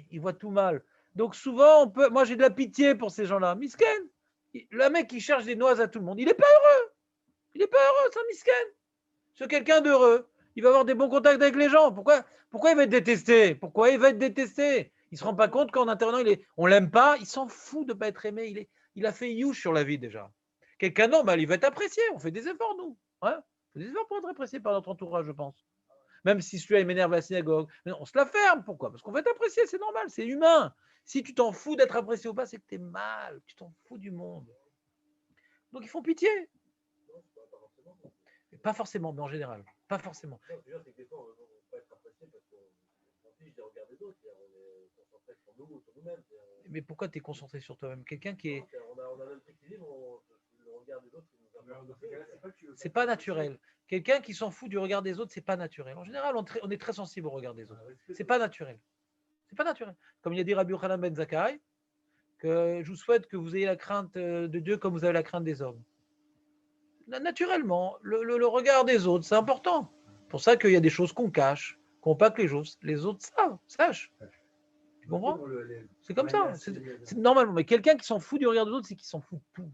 il voit tout mal. Donc souvent, moi j'ai de la pitié pour ces gens-là. Misken, le mec qui cherche des noises à tout le monde, il n'est pas heureux. Il n'est pas heureux, c'est un misken. C'est quelqu'un d'heureux. Il va avoir des bons contacts avec les gens. Pourquoi il va être détesté? Pourquoi il va être détesté? Il ne se rend pas compte qu'en intervenant, on ne l'aime pas. Il s'en fout de ne pas être aimé. Il a fait youch sur la vie déjà. Quelqu'un normal, il va être apprécié. On fait des efforts, nous. Ouais. On fait des efforts pour être apprécié par notre entourage, je pense. Même si celui-là, il m'énerve à la synagogue. Mais on se la ferme. Pourquoi? Parce qu'on va être apprécié, c'est normal, c'est humain. Si tu t'en fous d'être apprécié ou pas, c'est que tu es mal. Tu t'en fous du monde. Donc, ils font pitié. Pas forcément, mais en général. Pas forcément. Mais pourquoi tu es concentré sur toi-même? Quelqu'un qui est. C'est pas naturel. Quelqu'un qui s'en fout du regard des autres, c'est pas naturel. En général, on est très sensible au regard des autres. C'est pas naturel. C'est pas naturel. Comme il a dit Rabbi Yochanan ben Zakkai, que je vous souhaite que vous ayez la crainte de Dieu comme vous avez la crainte des hommes. Naturellement, le regard des autres, c'est important. C'est pour ça qu'il y a des choses qu'on cache, qu'on pas que les autres sachent. Tu comprends? C'est comme ça. C'est normalement. Mais quelqu'un qui s'en fout du regard des autres, c'est qu'il s'en fout de tout.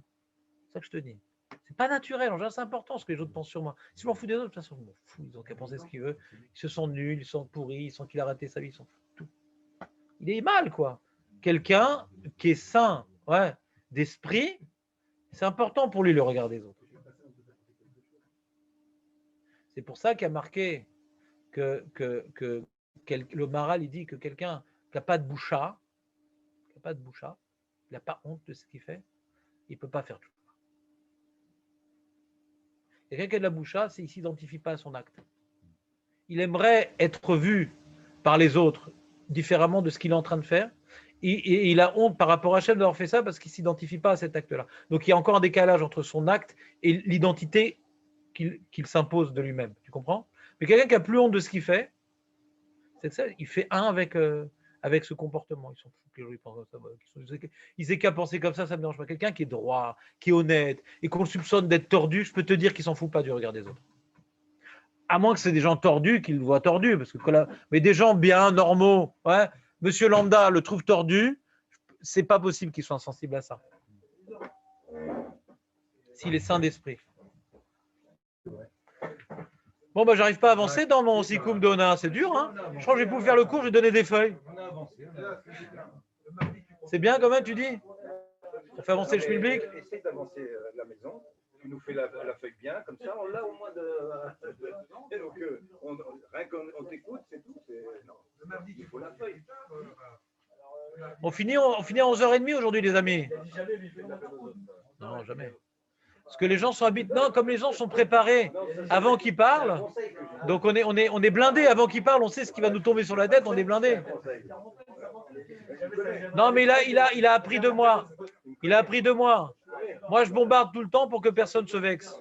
C'est ça que je te dis. C'est pas naturel. En général, c'est important ce que les autres pensent sur moi. Si je m'en fous des autres, de toute façon, je m'en fous. Ils ont qu'à penser ce qu'ils veulent. Ils se sentent nuls, ils sont pourris, ils sentent qu'il a raté sa vie, ils s'en foutent de tout. Il est mal, quoi. Quelqu'un qui est sain, ouais, d'esprit, c'est important pour lui le regard des autres. C'est pour ça qu'il a marqué que le Maral, il dit que quelqu'un qui n'a pas de boucha, il n'a pas honte de ce qu'il fait, il ne peut pas faire tout. Quelqu'un qui a de la boucha, c'est qu'il ne s'identifie pas à son acte. Il aimerait être vu par les autres différemment de ce qu'il est en train de faire. Et il a honte par rapport à Hachem d'avoir fait ça parce qu'il ne s'identifie pas à cet acte-là. Donc il y a encore un décalage entre son acte et l'identité qu'il s'impose de lui-même. Tu comprends? Mais quelqu'un qui a plus honte de ce qu'il fait, c'est ça, il fait un avec ce comportement. Ils sont fous que les gens ils pensent comme ça. Ils aient qu'à penser comme ça ne me dérange pas. Quelqu'un qui est droit, qui est honnête et qu'on le soupçonne d'être tordu, je peux te dire qu'il s'en fout pas du regard des autres. À moins que c'est des gens tordus qu'ils le voient tordu. Parce que mais des gens bien, normaux, ouais, Monsieur Lambda le trouve tordu, c'est pas possible qu'il soit insensible à ça. S'il est sain d'esprit. Bon, bah, j'arrive pas à avancer dans mon Sikoum Dona. C'est dur, hein? Je crois que je vais pouvoir faire le cours, je vais donner des feuilles. C'est bien quand même, tu dis? Ça fait avancer le schmilblick? Essaye d'avancer la maison. Tu nous fais la feuille bien, comme ça, on l'a au moins de. Et donc, rien qu'on t'écoute, c'est tout. Non, il faut la feuille. On finit à 11h30 aujourd'hui, les amis. Non, jamais. Parce que les gens sont habitués. Non, comme les gens sont préparés avant qu'ils parlent, donc on est blindé avant qu'ils parlent, on sait ce qui va nous tomber sur la tête, on est blindé. Non, mais il a appris de moi. Il a appris de moi. Moi, je bombarde tout le temps pour que personne ne se vexe.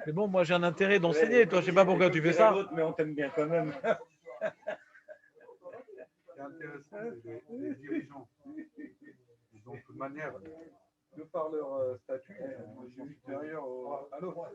Mais bon, moi, j'ai un intérêt d'enseigner. Toi, je ne sais pas pourquoi tu fais ça. Mais on t'aime bien quand même. C'est intéressant, les dirigeants. Ils ont une manière, de par leur statut, ils sont supérieurs à l'autre.